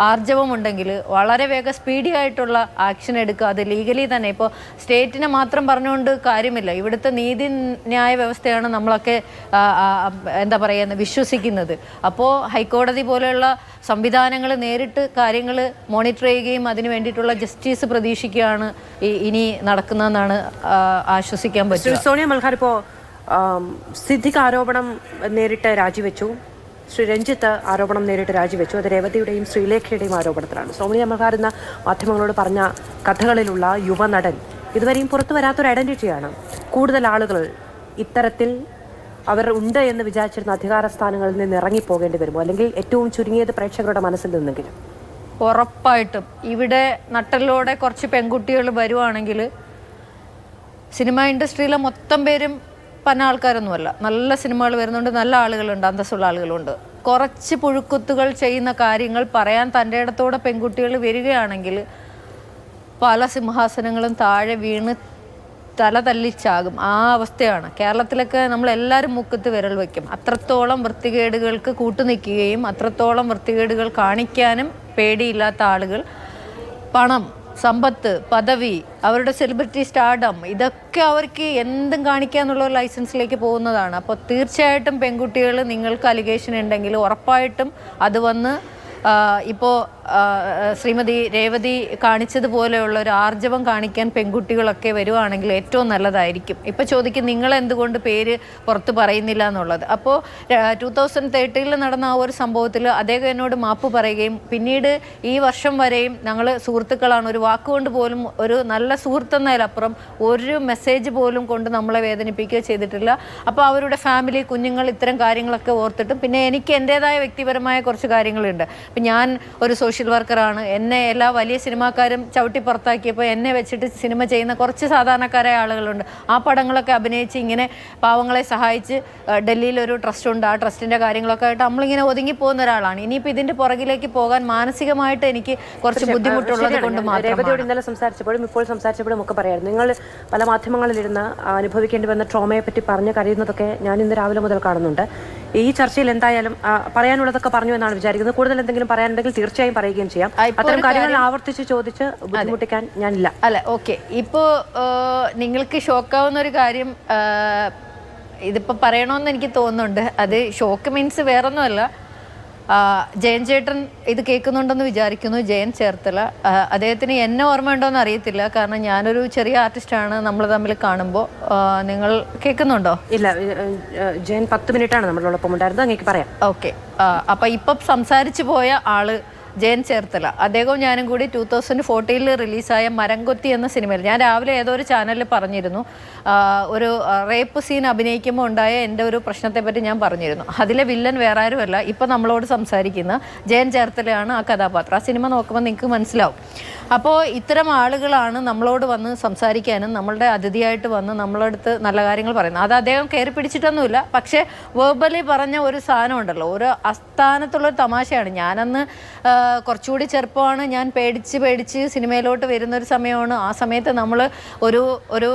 ആർജവമുണ്ടെങ്കിൽ വളരെ വേഗം സ്പീഡി ആയിട്ടുള്ള ആക്ഷൻ എടുക്കുക. അത് ലീഗലി തന്നെ. ഇപ്പോൾ സ്റ്റേറ്റിനെ മാത്രം പറഞ്ഞുകൊണ്ട് കാര്യമില്ല. ഇവിടുത്തെ നീതി ന്യായ വ്യവസ്ഥയാണ് നമ്മളൊക്കെ എന്താ പറയുക വിശ്വസിക്കുന്നത്. അപ്പോൾ ഹൈക്കോടതി പോലെയുള്ള സംവിധാനങ്ങൾ നേരിട്ട് കാര്യങ്ങൾ മോണിറ്റർ ചെയ്യുകയും അതിന് വേണ്ടിയിട്ടുള്ള ജസ്റ്റിസ് പ്രതീക്ഷിക്കുകയാണ് ഇനി നടക്കുന്നതെന്നാണ് ആശ്വസിക്കാൻ പറ്റും. സോണിയ മൽഹാർ, ഇപ്പോൾ സിദ്ദിഖ് ആരോപണം നേരിട്ട് രാജിവെച്ചു, ശ്രീ രഞ്ജിത്ത് ആരോപണം നേരിട്ട് രാജിവെച്ചു. അത് രേവതിയുടെയും ശ്രീലേഖയുടെയും ആരോപണത്തിലാണ്. സോണിയ മൽഹാർ എന്ന മാധ്യമങ്ങളോട് പറഞ്ഞ കഥകളിലുള്ള യുവനടൻ ഇതുവരെയും പുറത്തു വരാത്തൊരു ഐഡന്റിറ്റിയാണ്. കൂടുതൽ ആളുകൾ ഇത്തരത്തിൽ അവർ ഉണ്ട് എന്ന് വിചാരിച്ചിരുന്ന അധികാര സ്ഥാനങ്ങളിൽ നിന്ന് ഇറങ്ങിപ്പോകേണ്ടി വരുമോ, അല്ലെങ്കിൽ ഏറ്റവും ചുരുങ്ങിയത് പ്രേക്ഷകരുടെ മനസ്സിൽ നിന്നെങ്കിലും? ഉറപ്പായിട്ടും ഇവിടെ നട്ടലോടെ കുറച്ച് പെൺകുട്ടികൾ വരുവാണെങ്കിൽ സിനിമ ഇൻഡസ്ട്രിയിലെ മൊത്തം പേരും പന്ന ആൾക്കാരൊന്നുമല്ല. നല്ല സിനിമകൾ വരുന്നുണ്ട്, നല്ല ആളുകളുണ്ട്, അന്തസ്സുള്ള ആളുകളുണ്ട്. കുറച്ച് പുഴുക്കുത്തുകൾ ചെയ്യുന്ന കാര്യങ്ങൾ പറയാൻ തൻ്റെ ഇടത്തോടെ പെൺകുട്ടികൾ വരികയാണെങ്കിൽ പല സിംഹാസനങ്ങളും താഴെ വീണ് തല തല്ലിച്ചാകും. ആ അവസ്ഥയാണ്. കേരളത്തിലൊക്കെ നമ്മളെല്ലാവരും മുക്കത്ത് വിരൽ വയ്ക്കും. അത്രത്തോളം വൃത്തികേടുകൾക്ക് കൂട്ടുനിൽക്കുകയും അത്രത്തോളം വൃത്തികേടുകൾ കാണിക്കാനും പേടിയില്ലാത്ത ആളുകൾ, പണം, സമ്പത്ത്, പദവി, അവരുടെ സെലിബ്രിറ്റി സ്റ്റാർഡം, ഇതൊക്കെ അവർക്ക് എന്തും കാണിക്കാന്നുള്ള ഒരു ലൈസൻസിലേക്ക് പോകുന്നതാണ്. അപ്പോൾ തീർച്ചയായിട്ടും പെൺകുട്ടികൾ, നിങ്ങൾക്ക് അലിഗേഷൻ ഉണ്ടെങ്കിൽ ഉറപ്പായിട്ടും അത് വന്ന് ഇപ്പോൾ ശ്രീമതി രേവതി കാണിച്ചതുപോലെയുള്ള ഒരു ആർജവം കാണിക്കാൻ പെൺകുട്ടികളൊക്കെ വരുവാണെങ്കിൽ ഏറ്റവും നല്ലതായിരിക്കും. ഇപ്പോൾ ചോദിക്കും നിങ്ങൾ എന്തുകൊണ്ട് പേര് പുറത്ത് പറയുന്നില്ല എന്നുള്ളത്. അപ്പോൾ 2013 നടന്ന ആ ഒരു സംഭവത്തിൽ അദ്ദേഹം എന്നോട് മാപ്പ് പറയുകയും പിന്നീട് ഈ വർഷം വരെയും ഞങ്ങൾ സുഹൃത്തുക്കളാണ്, ഒരു വാക്കുകൊണ്ട് പോലും, ഒരു നല്ല സുഹൃത്തെന്നതിലപ്പുറം ഒരു മെസ്സേജ് പോലും കൊണ്ട് നമ്മളെ വേദനിപ്പിക്കുകയോ ചെയ്തിട്ടില്ല. അപ്പോൾ അവരുടെ ഫാമിലി, കുഞ്ഞുങ്ങൾ, ഇത്തരം കാര്യങ്ങളൊക്കെ ഓർത്തിട്ടും പിന്നെ എനിക്ക് എൻ്റേതായ വ്യക്തിപരമായ കുറച്ച് കാര്യങ്ങളുണ്ട്. ഇപ്പം ഞാൻ ഒരു സോഷ്യൽ വർക്കറാണ്. എന്നെ എല്ലാ വലിയ സിനിമാക്കാരും ചവിട്ടി പുറത്താക്കിയപ്പോൾ എന്നെ വെച്ചിട്ട് സിനിമ ചെയ്യുന്ന കുറച്ച് സാധാരണക്കാരായ ആളുകളുണ്ട്. ആ പടങ്ങളൊക്കെ അഭിനയിച്ച് ഇങ്ങനെ പാവങ്ങളെ സഹായിച്ച് ഡൽഹിയിൽ ഒരു ട്രസ്റ്റ് ഉണ്ട്. ആ ട്രസ്റ്റിൻ്റെ കാര്യങ്ങളൊക്കെ ആയിട്ട് നമ്മളിങ്ങനെ ഒതുങ്ങിപ്പോകുന്ന ഒരാളാണ്. ഇനിയിപ്പോൾ ഇതിൻ്റെ പുറകിലേക്ക് പോകാൻ മാനസികമായിട്ട് എനിക്ക് കുറച്ച് ബുദ്ധിമുട്ടുള്ളത് കൊണ്ട് മാത്രം. രേവതിയോട് ഇന്നലെ സംസാരിച്ചപ്പോഴും ഇപ്പോൾ സംസാരിച്ചപ്പോഴും ഒക്കെ പറയായിരുന്നു, നിങ്ങൾ പല മാധ്യമങ്ങളിലിരുന്ന് അനുഭവിക്കേണ്ടി വന്ന ട്രോമയെ പറ്റി പറഞ്ഞ് കരയുന്നതൊക്കെ ഞാൻ ഇന്ന് രാവിലെ മുതൽ കാണുന്നുണ്ട്. ഈ ചർച്ചയിൽ എന്തായാലും പറയാനുള്ളതൊക്കെ പറഞ്ഞു എന്നാണ് വിചാരിക്കുന്നത്. കൂടുതൽ എന്തെങ്കിലും പറയാനുണ്ടെങ്കിൽ തീർച്ചയായും പറയുകയും ചെയ്യാം. അത്തരം കാര്യങ്ങൾ ആവർത്തിച്ച് ചോദിച്ച് ബുദ്ധിമുട്ടിക്കാൻ ഞാനില്ല. അല്ല, ഓക്കെ. ഇപ്പോൾ നിങ്ങൾക്ക് ഷോക്കാവുന്ന ഒരു കാര്യം ഇതിപ്പോൾ പറയണമെന്ന് എനിക്ക് തോന്നുന്നുണ്ട്. അത് ഷോക്ക് മീൻസ് വേറൊന്നുമല്ല. ജയൻ ചേട്ടൻ ഇത് കേൾക്കുന്നുണ്ടെന്ന് വിചാരിക്കുന്നു. ജയൻ ചേർത്തല, അദ്ദേഹത്തിന് എന്നെ ഓർമ്മയുണ്ടോയെന്ന് അറിയത്തില്ല. കാരണം ഞാനൊരു ചെറിയ ആർട്ടിസ്റ്റാണ്. നമ്മൾ തമ്മിൽ കാണുമ്പോൾ നിങ്ങൾ കേൾക്കുന്നുണ്ടോ? ഇല്ല, ജയൻ 10 മിനിറ്റാണ് നമ്മളോടൊപ്പം ഉണ്ടായിരുന്നത്. അങ്ങേക്ക് പറയാം. ഓക്കെ. അപ്പം ഇപ്പം സംസാരിച്ചു പോയ ആള് ജയൻ ചേർത്തല, അദ്ദേഹവും ഞാനും കൂടി 2014 റിലീസായ മരംകൊത്തി എന്ന സിനിമയിൽ, ഞാൻ രാവിലെ ഏതോ ഒരു ചാനലിൽ പറഞ്ഞിരുന്നു, ഒരു റേപ്പ് സീൻ അഭിനയിക്കുമ്പോൾ ഉണ്ടായ എൻ്റെ ഒരു പ്രശ്നത്തെപ്പറ്റി ഞാൻ പറഞ്ഞിരുന്നു. അതിലെ വില്ലൻ വേറെ ആരുമല്ല, ഇപ്പം നമ്മളോട് സംസാരിക്കുന്ന ജയൻ ചേർത്തലയാണ് ആ കഥാപാത്രം. ആ സിനിമ നോക്കുമ്പോൾ നിങ്ങൾക്ക് മനസ്സിലാവും. അപ്പോൾ ഇത്തരം ആളുകളാണ് നമ്മളോട് വന്ന് സംസാരിക്കാനും നമ്മളുടെ അതിഥിയായിട്ട് വന്ന് നമ്മളടുത്ത് നല്ല കാര്യങ്ങൾ പറയുന്നത്. അത് അദ്ദേഹം കയറി പിടിച്ചിട്ടൊന്നുമില്ല. പക്ഷേ വേർബലി പറഞ്ഞ ഒരു സാധനം ഉണ്ടല്ലോ, ഒരു അസ്ഥാനത്തുള്ളൊരു തമാശയാണ്. ഞാനന്ന് കുറച്ചുകൂടി ചെറുപ്പമാണ്. ഞാൻ പേടിച്ച് സിനിമയിലോട്ട് വരുന്നൊരു സമയമാണ്. ആ സമയത്ത് നമ്മൾ ഒരു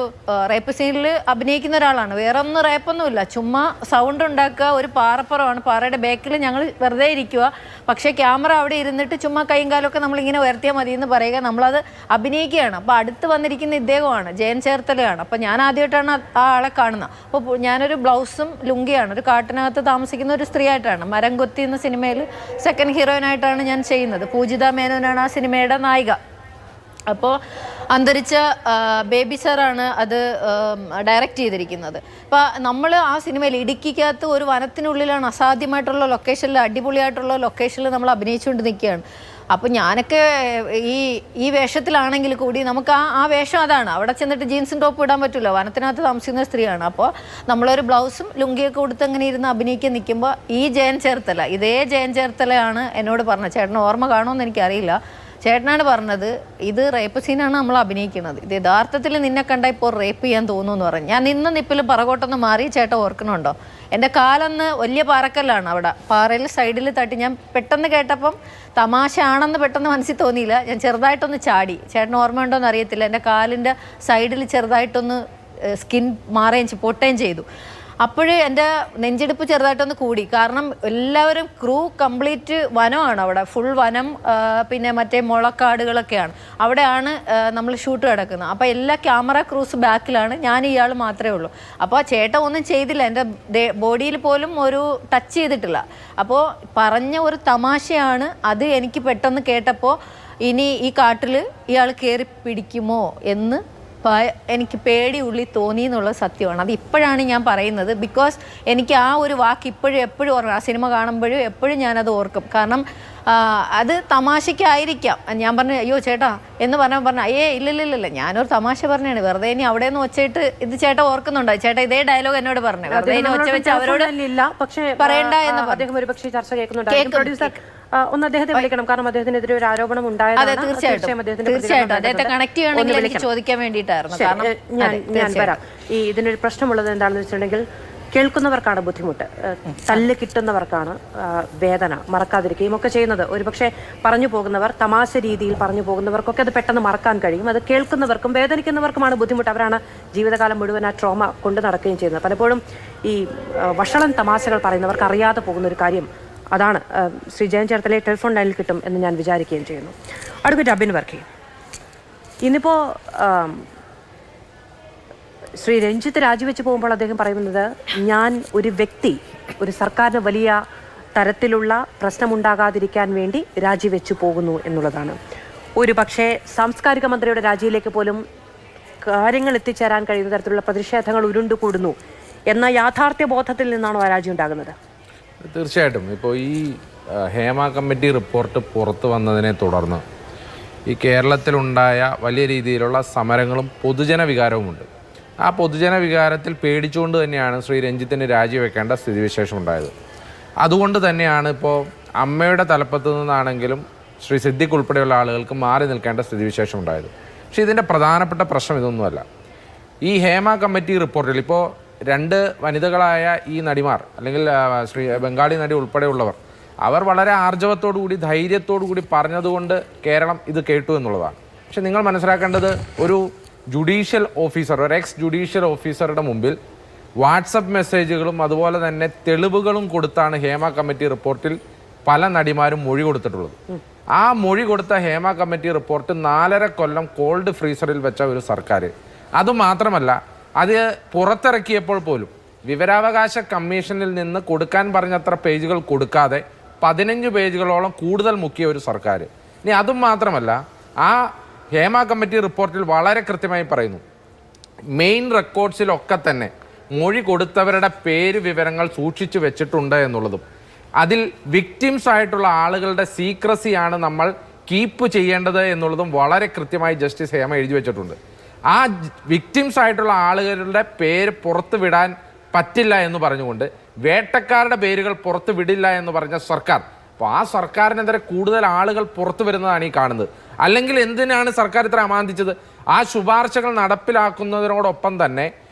റേപ്പ് സീനിൽ അഭിനയിക്കുന്ന ഒരാളാണ്. വേറെ ഒന്നും റേപ്പൊന്നുമില്ല, ചുമ്മാ സൗണ്ട് ഉണ്ടാക്കുക. ഒരു പാറപ്പുറമാണ്, പാറയുടെ ബാക്കിൽ ഞങ്ങൾ വെറുതെ ഇരിക്കുക. പക്ഷേ ക്യാമറ അവിടെ ഇരുന്നിട്ട് ചുമ്മാ കൈയും കാലമൊക്കെ നമ്മളിങ്ങനെ ഉയർത്തിയാൽ മതി എന്ന് പറയുക, നമ്മളത് അഭിനയിക്കുകയാണ്. അപ്പോൾ അടുത്ത് വന്നിരിക്കുന്ന ഇദ്ദേഹമാണ്, ജയൻ ചേർത്തലയാണ്. അപ്പോൾ ഞാൻ ആദ്യമായിട്ടാണ് ആ ആളെ കാണുന്നത്. അപ്പോൾ ഞാനൊരു ബ്ലൗസും ലുങ്കിയാണ്, ഒരു കാട്ടിനകത്ത് താമസിക്കുന്ന ഒരു സ്ത്രീയായിട്ടാണ്. മരംകൊത്തി എന്ന സിനിമയിൽ സെക്കൻഡ് ഹീറോയിനായിട്ടാണ് ഞാൻ ചെയ്യുന്നത്. പൂജിത മേനോനാണ് ആ സിനിമയുടെ നായിക. അപ്പോൾ അന്തരിച്ച ബേബി സാറാണ് അത് ഡയറക്റ്റ് ചെയ്തിരിക്കുന്നത്. അപ്പോൾ നമ്മൾ ആ സിനിമയിൽ ഇടുക്കിക്കകത്ത് ഒരു വനത്തിനുള്ളിലാണ്, അസാധ്യമായിട്ടുള്ള ലൊക്കേഷനിൽ, അടിപൊളിയായിട്ടുള്ള ലൊക്കേഷനിൽ നമ്മൾ അഭിനയിച്ചുകൊണ്ട് നിൽക്കുകയാണ്. അപ്പോൾ ഞാനൊക്കെ ഈ വേഷത്തിലാണെങ്കിൽ കൂടി നമുക്ക് ആ വേഷം അതാണ്. അവിടെ ചെന്നിട്ട് ജീൻസും ടോപ്പ് ഇടാൻ പറ്റില്ല, വനത്തിനകത്ത് താമസിക്കുന്ന സ്ത്രീയാണ്. അപ്പോൾ നമ്മളൊരു ബ്ലൗസും ലുങ്കിയൊക്കെ കൊടുത്ത് അങ്ങനെ ഇരുന്ന് അഭിനയിക്കാൻ നിൽക്കുമ്പോൾ ഈ ജയൻ ചേർത്തല, ഇതേ ജയൻ ചേർത്തലയാണ് എന്നോട് പറഞ്ഞത്. ചേട്ടന് ഓർമ്മ കാണുമെന്ന് എനിക്കറിയില്ല. ചേട്ടനാണ് പറഞ്ഞത്, ഇത് റേപ്പ് സീനാണ് നമ്മൾ അഭിനയിക്കുന്നത്, ഇത് യഥാർത്ഥത്തിൽ നിന്നെ കണ്ട ഇപ്പോൾ റേപ്പ് ചെയ്യാൻ തോന്നുന്നു പറഞ്ഞു. ഞാൻ നിന്ന നിപ്പിൽ പറകോട്ടൊന്ന് മാറി, ചേട്ടൻ ഓർക്കണുണ്ടോ? എൻ്റെ കാലൊന്ന് വലിയ പാറക്കല്ലാണ്, അവിടെ പാറയിൽ സൈഡിൽ തട്ടി. ഞാൻ പെട്ടെന്ന് കേട്ടപ്പം തമാശയാണെന്ന് പെട്ടെന്ന് മനസ്സിൽ തോന്നിയില്ല. ഞാൻ ചെറുതായിട്ടൊന്ന് ചാടി. ചേട്ടന് ഓർമ്മയുണ്ടോയെന്ന് അറിയത്തില്ല. എൻ്റെ കാലിൻ്റെ സൈഡിൽ ചെറുതായിട്ടൊന്ന് സ്കിൻ മാറുകയും പൊട്ടുകയും ചെയ്തു. അപ്പോഴേ എൻ്റെ നെഞ്ചെടുപ്പ് ചെറുതായിട്ടൊന്ന് കൂടി. കാരണം എല്ലാവരും ക്രൂ കംപ്ലീറ്റ് വനമാണ് അവിടെ, ഫുൾ വനം, പിന്നെ മറ്റേ മുളക്കാടുകളൊക്കെയാണ്. അവിടെയാണ് നമ്മൾ ഷൂട്ട് കിടക്കുന്നത്. അപ്പോൾ എല്ലാ ക്യാമറ ക്രൂസ് ബാക്കിലാണ്, ഞാൻ ഇയാൾ മാത്രമേ ഉള്ളൂ. അപ്പോൾ ചേട്ടൻ ഒന്നും ചെയ്തില്ല, എൻ്റെ ബോഡിയിൽ പോലും ഒരു ടച്ച് ചെയ്തിട്ടില്ല. അപ്പോൾ പറഞ്ഞ ഒരു തമാശയാണ് അത്. എനിക്ക് പെട്ടെന്ന് കേട്ടപ്പോൾ ഇനി ഈ കാട്ടിൽ ഇയാൾ കയറി പിടിക്കുമോ എന്ന് എനിക്ക് പേടി ഉള്ളിൽ തോന്നി എന്നുള്ളത് സത്യമാണ്. അത് ഇപ്പോഴാണ് ഞാൻ പറയുന്നത്. ബിക്കോസ് എനിക്ക് ആ ഒരു വാക്ക് ഇപ്പോഴും എപ്പോഴും ഓർമ്മ, ആ സിനിമ കാണുമ്പോഴും എപ്പോഴും ഞാനത് ഓർക്കും. കാരണം അത് തമാശയ്ക്കായിരിക്കാം. ഞാൻ പറഞ്ഞു അയ്യോ ചേട്ടാ എന്ന് പറഞ്ഞു ഇല്ലില്ല ഞാനൊരു തമാശ പറഞ്ഞാണ്, വെറുതെ ഇനി അവിടെ നിന്ന് ഒച്ചയിട്ട് ഇത് ചേട്ടാ ഓർക്കുന്നുണ്ടോ, ചേട്ടാ ഇതേ ഡയലോഗ് എന്നോട് പറഞ്ഞു, വെറുതെ ഇനി ഒച്ച വെച്ച് അവരോട് പറയണ്ട എന്ന് അദ്ദേഹം ഒരു പക്ഷേ ചർച്ച കേൾക്കുന്നുണ്ട്. ഒന്ന് അദ്ദേഹത്തെ വിളിക്കണം, കാരണം അദ്ദേഹത്തിനെതിരെ ഒരു ആരോപണം ഉണ്ടായത്. തീർച്ചയായിട്ടും അദ്ദേഹത്തെ കണക്ട് ചെയ്യണമെങ്കിൽ എനിക്ക് ചോദിക്കാൻ വേണ്ടിയിട്ടായിരുന്നു. ഞാൻ വരാം. ഈ ഇതിനൊരു പ്രശ്നമുള്ളത് എന്താണെന്ന് വെച്ചിട്ടുണ്ടെങ്കിൽ കേൾക്കുന്നവർക്കാണ് ബുദ്ധിമുട്ട്, തല്ല് കിട്ടുന്നവർക്കാണ് വേദന, മറക്കാതിരിക്കുകയും ഒക്കെ ചെയ്യുന്നത്. ഒരുപക്ഷെ പറഞ്ഞു പോകുന്നവർ, തമാശ രീതിയിൽ പറഞ്ഞു പോകുന്നവർക്കൊക്കെ അത് പെട്ടെന്ന് മറക്കാൻ കഴിയും. അത് കേൾക്കുന്നവർക്കും വേദനിക്കുന്നവർക്കുമാണ് ബുദ്ധിമുട്ട്. അവരാണ് ജീവിതകാലം മുഴുവൻ ആ ട്രോമ കൊണ്ട് നടക്കുകയും ചെയ്യുന്നത്. പലപ്പോഴും ഈ വഷളൻ തമാശകൾ പറയുന്നവർക്ക് അറിയാതെ പോകുന്ന ഒരു കാര്യം അതാണ്. ശ്രീ ജയൻ ചേർത്തലയെ ടെലിഫോൺ ലൈനിൽ കിട്ടും എന്ന് ഞാൻ വിചാരിക്കുകയും ചെയ്യുന്നു. അഡ്വക്കേറ്റ് അബിൻ വർക്കി, ഇന്നിപ്പോൾ ശ്രീ രഞ്ജിത്ത് രാജിവെച്ച് പോകുമ്പോൾ അദ്ദേഹം പറയുന്നത്, ഞാൻ ഒരു വ്യക്തി ഒരു സർക്കാരിന് വലിയ തരത്തിലുള്ള പ്രശ്നമുണ്ടാകാതിരിക്കാൻ വേണ്ടി രാജിവെച്ചു പോകുന്നു എന്നുള്ളതാണ്. ഒരു പക്ഷേ സാംസ്കാരിക മന്ത്രിയുടെ രാജിയിലേക്ക് പോലും കാര്യങ്ങൾ എത്തിച്ചേരാൻ കഴിയുന്ന തരത്തിലുള്ള പ്രതിഷേധങ്ങൾ ഉരുണ്ടുകൂടുന്നു എന്ന യാഥാർത്ഥ്യ ബോധത്തിൽ നിന്നാണോ ആ രാജി ഉണ്ടാകുന്നത്? തീർച്ചയായിട്ടും. ഇപ്പോൾ ഈ ഹേമ കമ്മിറ്റി റിപ്പോർട്ട് പുറത്തു വന്നതിനെ തുടർന്ന് ഈ കേരളത്തിലുണ്ടായ വലിയ രീതിയിലുള്ള സമരങ്ങളും പൊതുജന വികാരവുമുണ്ട്. ആ പൊതുജന വികാരത്തിൽ പേടിച്ചുകൊണ്ട് തന്നെയാണ് ശ്രീ രഞ്ജിത്തിന് രാജിവെക്കേണ്ട സ്ഥിതിവിശേഷം ഉണ്ടായത്. അതുകൊണ്ട് തന്നെയാണ് ഇപ്പോൾ അമ്മയുടെ തലപ്പത്ത് നിന്നാണെങ്കിലും ശ്രീ സിദ്ദിഖ് ഉൾപ്പെടെയുള്ള ആളുകൾക്ക് മാറി നിൽക്കേണ്ട സ്ഥിതിവിശേഷം ഉണ്ടായത്. പക്ഷേ ഇതിൻ്റെ പ്രധാനപ്പെട്ട പ്രശ്നം ഇതൊന്നുമല്ല. ഈ ഹേമ കമ്മിറ്റി റിപ്പോർട്ടിൽ ഇപ്പോൾ 2 വനിതകളായ ഈ നടിമാർ, അല്ലെങ്കിൽ ശ്രീ ബംഗാളി നടി ഉൾപ്പെടെയുള്ളവർ, അവർ വളരെ ആർജവത്തോടു കൂടി ധൈര്യത്തോടു കൂടി പറഞ്ഞതുകൊണ്ട് കേരളം ഇത് കേട്ടു എന്നുള്ളതാണ്. പക്ഷെ നിങ്ങൾ മനസ്സിലാക്കേണ്ടത്, ഒരു ജുഡീഷ്യൽ ഓഫീസർ, ഒരു എക്സ് ജുഡീഷ്യൽ ഓഫീസറുടെ മുമ്പിൽ വാട്സപ്പ് മെസ്സേജുകളും അതുപോലെ തന്നെ തെളിവുകളും കൊടുത്താണ് ഹേമ കമ്മിറ്റി റിപ്പോർട്ടിൽ പല നടിമാരും മൊഴി കൊടുത്തിട്ടുള്ളത്. ആ മൊഴി കൊടുത്ത ഹേമ കമ്മിറ്റി റിപ്പോർട്ട് 4.5 കൊല്ലം കോൾഡ് ഫ്രീസറിൽ വെച്ച ഒരു സർക്കാർ. അതുമാത്രമല്ല, അത് പുറത്തിറക്കിയപ്പോൾ പോലും വിവരാവകാശ കമ്മീഷനിൽ നിന്ന് കൊടുക്കാൻ പറഞ്ഞത്ര പേജുകൾ കൊടുക്കാതെ 15 പേജുകളോളം കൂടുതൽ മുക്കിയ ഒരു സർക്കാർ. ഇനി അതും മാത്രമല്ല, ആ ഹേമ കമ്മിറ്റി റിപ്പോർട്ടിൽ വളരെ കൃത്യമായി പറയുന്നു, മെയിൻ റെക്കോർഡ്സിലൊക്കെ തന്നെ മൊഴി കൊടുത്തവരുടെ പേര് വിവരങ്ങൾ സൂക്ഷിച്ചു വെച്ചിട്ടുണ്ട് എന്നുള്ളതും, അതിൽ വിക്ടിംസ് ആയിട്ടുള്ള ആളുകളുടെ സീക്രസിയാണ് നമ്മൾ കീപ്പ് ചെയ്യേണ്ടത് എന്നുള്ളതും വളരെ കൃത്യമായി ജസ്റ്റിസ് ഹേമ എഴുതി വെച്ചിട്ടുണ്ട്. ആ വിക്ടിംസ് ആയിട്ടുള്ള ആളുകളുടെ പേര് പുറത്തു വിടാൻ പറ്റില്ല എന്ന് പറഞ്ഞുകൊണ്ട് വേട്ടക്കാരുടെ പേരുകൾ പുറത്തു വിടില്ല എന്ന് പറഞ്ഞ സർക്കാർ. അപ്പോൾ ആ സർക്കാരിനെതിരെ കൂടുതൽ ആളുകൾ പുറത്തു വരുന്നതാണ് ഈ കാണുന്നത്. അല്ലെങ്കിൽ എന്തിനാണ് സർക്കാർ ഇത്ര അമാന്തിച്ചത്? ആ ശുപാർശകൾ നടപ്പിലാക്കുന്നതിനോടൊപ്പം തന്നെ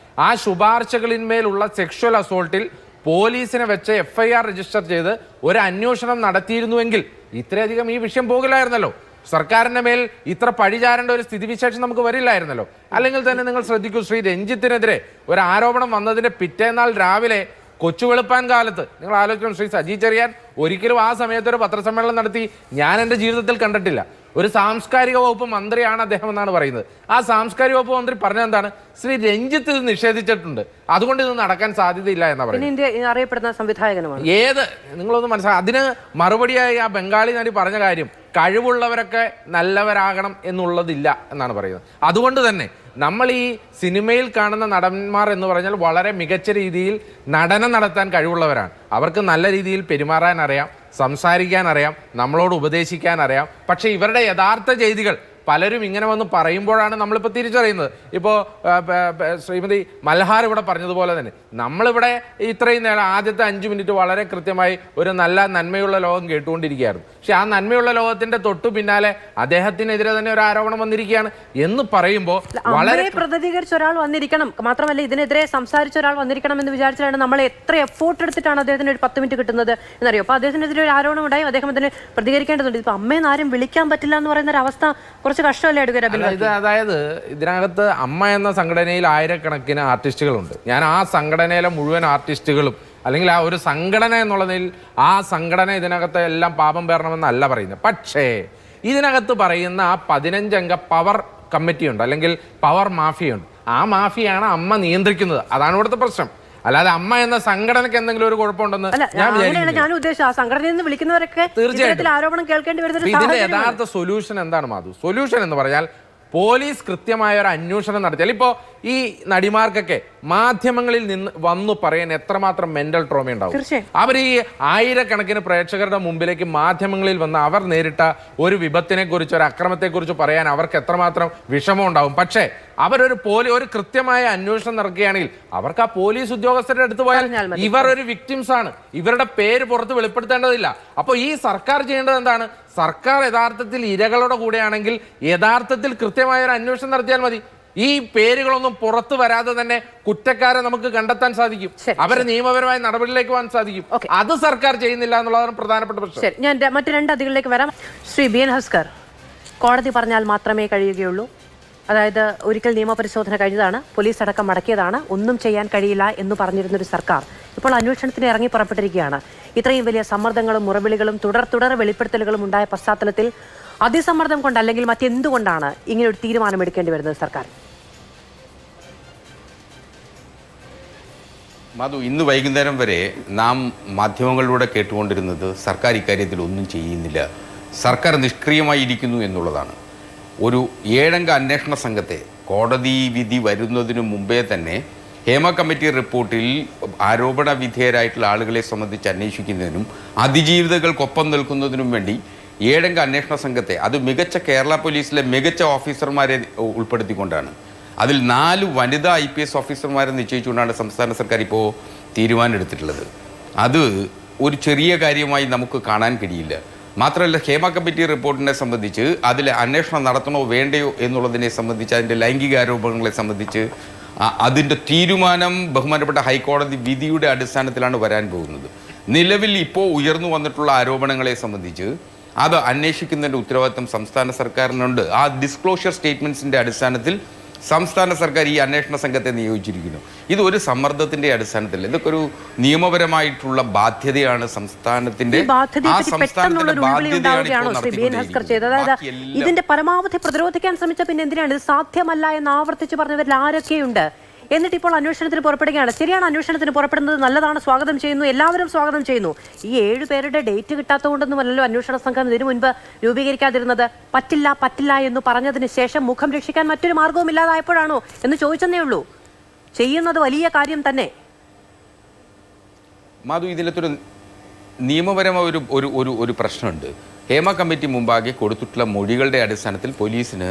ആ ശുപാർശകളിന്മേലുള്ള സെക്ഷൽ അസോൾട്ടിൽ പോലീസിനെ വെച്ച് FIR രജിസ്റ്റർ ചെയ്ത് ഒരു അന്വേഷണം നടത്തിയിരുന്നുവെങ്കിൽ ഇത്രയധികം ഈ വിഷയം പോകില്ലായിരുന്നല്ലോ. സർക്കാരിൻ്റെ മേൽ ഇത്ര പഴിചാരേണ്ട ഒരു സ്ഥിതിവിശേഷം നമുക്ക് വരില്ലായിരുന്നല്ലോ. അല്ലെങ്കിൽ തന്നെ നിങ്ങൾ ശ്രദ്ധിക്കൂ, ശ്രീ രഞ്ജിത്തിനെതിരെ ഒരു ആരോപണം വന്നതിൻ്റെ പിറ്റേന്നാൾ രാവിലെ കൊച്ചുവെളുപ്പാൻ കാലത്ത് നിങ്ങൾ ആലോചിക്കണം, ശ്രീ സജി ചെറിയാൻ ഒരിക്കലും ആ സമയത്തൊരു പത്രസമ്മേളനം നടത്തി ഞാൻ എൻ്റെ ജീവിതത്തിൽ കണ്ടിട്ടില്ല. ഒരു സാംസ്കാരിക വകുപ്പ് മന്ത്രിയാണ് അദ്ദേഹം എന്നാണ് പറയുന്നത്. ആ സാംസ്കാരിക വകുപ്പ് മന്ത്രി പറഞ്ഞത് എന്താണ്? ശ്രീ രഞ്ജിത്ത് ഇത് നിഷേധിച്ചിട്ടുണ്ട്, അതുകൊണ്ട് ഇത് നടക്കാൻ സാധ്യതയില്ല എന്നാണ് പറയുന്നത്. അറിയപ്പെടുന്ന സംവിധായകനുമാണ്. നിങ്ങളൊന്ന് മനസ്സിലാക്കുക. അതിന് മറുപടിയായി ആ ബംഗാളി നടി പറഞ്ഞ കാര്യം, കഴിവുള്ളവരൊക്കെ നല്ലവരാകണം എന്നുള്ളതില്ല എന്നാണ് പറയുന്നത്. അതുകൊണ്ട് തന്നെ നമ്മൾ ഈ സിനിമയിൽ കാണുന്ന നടന്മാർ എന്ന് പറഞ്ഞാൽ വളരെ മികച്ച രീതിയിൽ നടനം നടത്താൻ കഴിവുള്ളവരാണ്. അവർക്ക് നല്ല രീതിയിൽ പെരുമാറാൻ അറിയാം, സംസാരിക്കാൻ അറിയാം, നമ്മളോട് ഉപദേശിക്കാൻ അറിയാം. പക്ഷേ ഇവരുടെ യഥാർത്ഥ ചെയ്തികൾ പലരും ഇങ്ങനെ വന്ന് പറയുമ്പോഴാണ് നമ്മളിപ്പോൾ തിരിച്ചറിയുന്നത്. ഇപ്പോൾ ശ്രീമതി മൽഹാർ ഇവിടെ പറഞ്ഞതുപോലെ തന്നെ നമ്മളിവിടെ ഇത്രയും നേരം ആദ്യത്തെ 5 മിനിറ്റ് വളരെ കൃത്യമായി ഒരു നല്ല നന്മയുള്ള ലോകം കേട്ടുകൊണ്ടിരിക്കുകയായിരുന്നു. പക്ഷെ ആ നന്മയുള്ള ലോകത്തിന്റെ തൊട്ടു പിന്നാലെ അദ്ദേഹത്തിനെതിരെ തന്നെ ഒരു ആരോപണം വന്നിരിക്കുകയാണ് എന്ന് പറയുമ്പോൾ വളരെ പ്രതികരിച്ച ഒരാൾ വന്നിരിക്കണം, മാത്രമല്ല ഇതിനെതിരെ സംസാരിച്ച ഒരാൾ വന്നിരിക്കണം എന്ന് വിചാരിച്ചാണ് നമ്മൾ എത്ര എഫോർട്ട് എടുത്തിട്ടാണ് അദ്ദേഹത്തിന് ഒരു 10 മിനിറ്റ് കിട്ടുന്നത് എന്നറിയോ. അപ്പോൾ അദ്ദേഹത്തിനെതിരെ ഒരു ആരോപണം ഉണ്ടായി, അദ്ദേഹം അതിന് പ്രതികരിക്കേണ്ടതുണ്ട്. ഇപ്പൊ അമ്മയെന്ന് ആരും വിളിക്കാൻ പറ്റില്ല എന്ന് പറയുന്ന ഒരു അവസ്ഥ കുറച്ച് കഷ്ടമല്ലേ എടുക്കുക? അതായത് ഇതിനകത്ത് അമ്മ എന്ന സംഘടനയിൽ ആയിരക്കണക്കിന് ആർട്ടിസ്റ്റുകളുണ്ട്. ഞാൻ ആ സംഘടനയിലെ മുഴുവൻ ആർട്ടിസ്റ്റുകളും അല്ലെങ്കിൽ ആ ഒരു സംഘടന എന്നുള്ളതിൽ ആ സംഘടന ഇതിനകത്ത് എല്ലാം പാപം പേറണമെന്നല്ല പറയുന്നത്. പക്ഷേ ഇതിനകത്ത് പറയുന്ന ആ 15 അംഗ പവർ കമ്മിറ്റി ഉണ്ട്, അല്ലെങ്കിൽ പവർ മാഫിയുണ്ട്. ആ മാഫിയാണ് അമ്മ നിയന്ത്രിക്കുന്നത്. അതാണ് ഇവിടുത്തെ പ്രശ്നം. അല്ലാതെ അമ്മ എന്ന സംഘടനയ്ക്ക് എന്തെങ്കിലും ഒരു കുഴപ്പമുണ്ടെന്ന് ഞാൻ ഉദ്ദേശിച്ചു. ആ സംഘടനയിൽ നിന്ന് വിളിക്കുന്നവരൊക്കെ തീർച്ചയായിട്ടും ആരോപണം കേൾക്കേണ്ടി വരുന്നത്. ഇതിന്റെ യഥാർത്ഥ സൊല്യൂഷൻ എന്താണ് മാധു? സൊല്യൂഷൻ എന്ന് പറഞ്ഞാൽ പോലീസ് കൃത്യമായ ഒരു അന്വേഷണം നടത്തിയാൽ ഇപ്പോൾ ഈ നടിമാർക്കൊക്കെ മാധ്യമങ്ങളിൽ നിന്ന് വന്നു പറയാൻ എത്രമാത്രം മെന്റൽ ട്രോമ ഉണ്ടാവും. അവർ ഈ ആയിരക്കണക്കിന് പ്രേക്ഷകരുടെ മുമ്പിലേക്ക് മാധ്യമങ്ങളിൽ വന്ന് അവർ നേരിട്ട ഒരു വിപത്തിനെ കുറിച്ച്, ഒരു അക്രമത്തെ കുറിച്ച് പറയാൻ അവർക്ക് എത്രമാത്രം വിഷമം ഉണ്ടാവും. പക്ഷേ ഒരു കൃത്യമായ അന്വേഷണം നടക്കുകയാണെങ്കിൽ അവർക്ക് ആ പോലീസ് ഉദ്യോഗസ്ഥരുടെ അടുത്ത് പോയാൽ ഇവർ ഒരു വിക്ടിംസ് ആണ്, ഇവരുടെ പേര് പുറത്ത് വെളിപ്പെടുത്തേണ്ടതില്ല. അപ്പോൾ ഈ സർക്കാർ ചെയ്യേണ്ടത് എന്താണ്? സർക്കാർ യഥാർത്ഥത്തിൽ ഇരകളുടെ കൂടെയാണെങ്കിൽ യഥാർത്ഥത്തിൽ കൃത്യമായ ഒരു അന്വേഷണം നടത്തിയാൽ മതി. ഈ പേരുകളൊന്നും പുറത്തു വരാതെ തന്നെ കുറ്റക്കാരെ നമുക്ക് കണ്ടെത്താൻ സാധിക്കും, അവരെ നിയമപരമായ നടപടിയിലേക്ക് പോകാൻ സാധിക്കും. അത് സർക്കാർ ചെയ്യുന്നില്ല എന്നുള്ളതാണ് പ്രധാനപ്പെട്ട പ്രശ്നം. ഞാൻ മറ്റു രണ്ട് അതികളിലേക്ക് വരാം. ശ്രീ ബി എൻ ഹസ്കർ, കോടതി പറഞ്ഞാൽ മാത്രമേ കഴിയുകയുള്ളൂ, അതായത് ഒരിക്കൽ നിയമപരിശോധന കഴിഞ്ഞതാണ്, പോലീസ് അടക്കം മടക്കിയതാണ്, ഒന്നും ചെയ്യാൻ കഴിയില്ല എന്ന് പറഞ്ഞിരുന്നൊരു സർക്കാർ ഇപ്പോൾ അന്വേഷണത്തിന് ഇറങ്ങി പുറപ്പെട്ടിരിക്കുകയാണ്. ഇത്രയും വലിയ സമ്മർദ്ദങ്ങളും മുറവിളികളും തുടർ വെളിപ്പെടുത്തലുകളും ഉണ്ടായ പശ്ചാത്തലത്തിൽ അതിസമ്മർദ്ദം കൊണ്ട് അല്ലെങ്കിൽ മറ്റെന്തുകൊണ്ടാണ് ഇങ്ങനെ ഒരു തീരുമാനമെടുക്കേണ്ടി വരുന്നത് സർക്കാർ? മധു, ഇന്ന് വൈകുന്നേരം വരെ നാം മാധ്യമങ്ങളിലൂടെ കേട്ടുകൊണ്ടിരുന്നത് സർക്കാർ ഇക്കാര്യത്തിൽ ഒന്നും ചെയ്യുന്നില്ല, സർക്കാർ നിഷ്ക്രിയമായിരിക്കുന്നു എന്നുള്ളതാണ്. ഒരു 7 അംഗ അന്വേഷണ സംഘത്തെ കോടതി വിധി വരുന്നതിനു മുമ്പേ തന്നെ ഹേമ കമ്മിറ്റി റിപ്പോർട്ടിൽ ആരോപണ വിധേയരായിട്ടുള്ള ആളുകളെ സംബന്ധിച്ച് അന്വേഷിക്കുന്നതിനും അതിജീവിതകൾക്കൊപ്പം നിൽക്കുന്നതിനും വേണ്ടി 7 അംഗ അന്വേഷണ സംഘത്തെ, അത് മികച്ച കേരള പോലീസിലെ മികച്ച ഓഫീസർമാരെ ഉൾപ്പെടുത്തിക്കൊണ്ടാണ്, അതിൽ 4 വനിതാ IPS ഓഫീസർമാരെ നിശ്ചയിച്ചുകൊണ്ടാണ് സംസ്ഥാന സർക്കാർ ഇപ്പോൾ തീരുമാനമെടുത്തിട്ടുള്ളത്. അത് ഒരു ചെറിയ കാര്യമായി നമുക്ക് കാണാൻ കഴിയില്ല. മാത്രമല്ല, ഹേമ കമ്മിറ്റി റിപ്പോർട്ടിനെ സംബന്ധിച്ച് അതിൽ അന്വേഷണം നടത്തണോ വേണ്ടയോ എന്നുള്ളതിനെ സംബന്ധിച്ച്, അതിൻ്റെ ലൈംഗിക ആരോപണങ്ങളെ സംബന്ധിച്ച് അതിൻ്റെ തീരുമാനം ബഹുമാനപ്പെട്ട ഹൈക്കോടതി വിധിയുടെ അടിസ്ഥാനത്തിലാണ് വരാൻ പോകുന്നത്. നിലവിൽ ഇപ്പോൾ ഉയർന്നു വന്നിട്ടുള്ള ആരോപണങ്ങളെ സംബന്ധിച്ച് അത് അന്വേഷിക്കുന്നതിൻ്റെ ഉത്തരവാദിത്വം സംസ്ഥാന സർക്കാരിനുണ്ട്. ആ ഡിസ്ക്ലോഷർ സ്റ്റേറ്റ്മെൻറ്റ്സിൻ്റെ അടിസ്ഥാനത്തിൽ സംസ്ഥാന സർക്കാർ ഈ അന്വേഷണ സംഘത്തെ നിയോഗിച്ചിരിക്കുന്നു. ഇത് ഒരു സമ്മർദ്ദത്തിന്റെ അടിസ്ഥാനത്തിൽ, ഇതൊക്കെ ഒരു നിയമപരമായിട്ടുള്ള ബാധ്യതയാണ് സംസ്ഥാനത്തിന്റെ. ഇതിന്റെ പരമാവധി പ്രതിരോധിക്കാൻ ശ്രമിച്ച പിന്നെ എന്തിനാണ് ഇത് സാധ്യമല്ല എന്ന് ആവർത്തിച്ച് പറഞ്ഞവരിൽ ആരൊക്കെയുണ്ട്? എന്നിട്ട് ഇപ്പോൾ അന്വേഷണത്തിന് പുറപ്പെടുകയാണ്. ശരിയാണ്, അന്വേഷണത്തിന് പുറപ്പെടുന്നത് നല്ലതാണ്, സ്വാഗതം ചെയ്യുന്നു, എല്ലാവരും സ്വാഗതം ചെയ്യുന്നു. ഈ 7 പേരുടെ ഡേറ്റ് കിട്ടാത്തതുകൊണ്ടൊന്നുമല്ലല്ലോ അന്വേഷണ സംഘം ഇതിനു മുൻപ് രൂപീകരിക്കാതിരുന്നത്. പറ്റില്ല എന്ന് പറഞ്ഞതിന് ശേഷം മുഖം രക്ഷിക്കാൻ മറ്റൊരു മാർഗവും ഇല്ലാതായപ്പോഴാണോ എന്ന് ചോദിച്ചെന്നേ ഉള്ളൂ. ചെയ്യുന്നത് വലിയ കാര്യം തന്നെ. മാധു, ഇതിലത്തൊരു നിയമപരമായ ഒരു പ്രശ്നമുണ്ട്. ഹേമ കമ്മിറ്റി മുമ്പാകെ കൊടുത്തിട്ടുള്ള മൊഴികളുടെ അടിസ്ഥാനത്തിൽ പോലീസിന്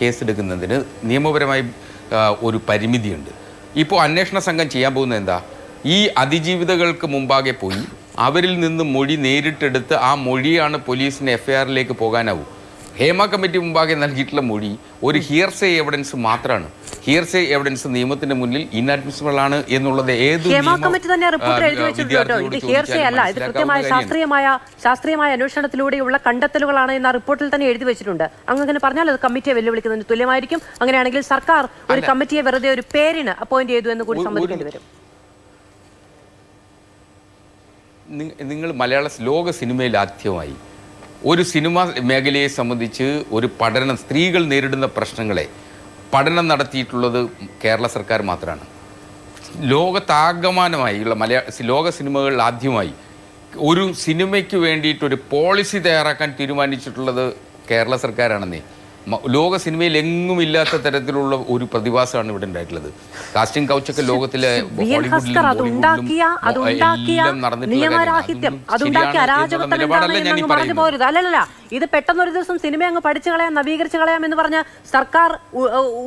കേസെടുക്കുന്നതിന് നിയമപരമായി ഒരു പരിമിതിയുണ്ട്. ഇപ്പോൾ അന്വേഷണ സംഘം ചെയ്യാൻ പോകുന്നത് എന്താ? ഈ അതിജീവിതകൾക്ക് മുമ്പാകെ പോയി അവരിൽ നിന്ന് മൊഴി നേരിട്ടെടുത്ത് ആ മൊഴിയാണ് പോലീസിന് FIRലേക്ക് പോകാനാവും. ഹേമ കമ്മിറ്റി മുമ്പാകെ നൽകിയിട്ടുള്ള മൊഴി ഒരു ഹിയർസേ എവിഡൻസ് മാത്രമാണ്. ഹിയർസേ എവിഡൻസ് നിയമത്തിന്റെ മുന്നിൽ ഇൻഅഡ്മിസിബിൾ ആണ് എന്നുള്ളത് ശാസ്ത്രീയമായ അന്വേഷണത്തിലൂടെയുള്ള കണ്ടെത്തലുകളാണ് എന്ന റിപ്പോർട്ടിൽ തന്നെ എഴുതി വെച്ചിട്ടുണ്ട്. അങ്ങനെ പറഞ്ഞാൽ അത് കമ്മിറ്റിയെ വെല്ലുവിളിക്കുന്നതിന് തുല്യമായിരിക്കും. അങ്ങനെയാണെങ്കിൽ സർക്കാർ ഒരു കമ്മിറ്റിയെ വെറുതെ ഒരു പേരിന് അപ്പോയിന്റ് ചെയ്തു എന്ന് കൂടി സമ്മതിക്കേണ്ടി വരും. നിങ്ങൾ ലോക സിനിമയിൽ ആദ്യമായി ഒരു സിനിമാ മേഖലയെ സംബന്ധിച്ച് ഒരു പഠനം, സ്ത്രീകൾ നേരിടുന്ന പ്രശ്നങ്ങളെ പഠനം നടത്തിയിട്ടുള്ളത് കേരള സർക്കാർ മാത്രമാണ്. ലോകത്താകമാനമായുള്ള ലോക സിനിമകളിൽ ആദ്യമായി ഒരു സിനിമയ്ക്ക് വേണ്ടിയിട്ടൊരു പോളിസി തയ്യാറാക്കാൻ തീരുമാനിച്ചിട്ടുള്ളത് കേരള സർക്കാരാണെന്നേ. ലോക സിനിമയിൽ എങ്ങും ഇല്ലാത്ത തരത്തിലുള്ള ഒരു പ്രതിഭാസമാണ് ഇവിടെ ഉണ്ടായിട്ടുള്ളത്. കാസ്റ്റിംഗ് കൗച്ചൊക്കെ ലോകത്തിലെ അല്ലല്ല, ഇത് പെട്ടെന്നൊരു ദിവസം സിനിമ അങ്ങ് പഠിച്ചു കളയാം, നവീകരിച്ചു കളയാം എന്ന് പറഞ്ഞ സർക്കാർ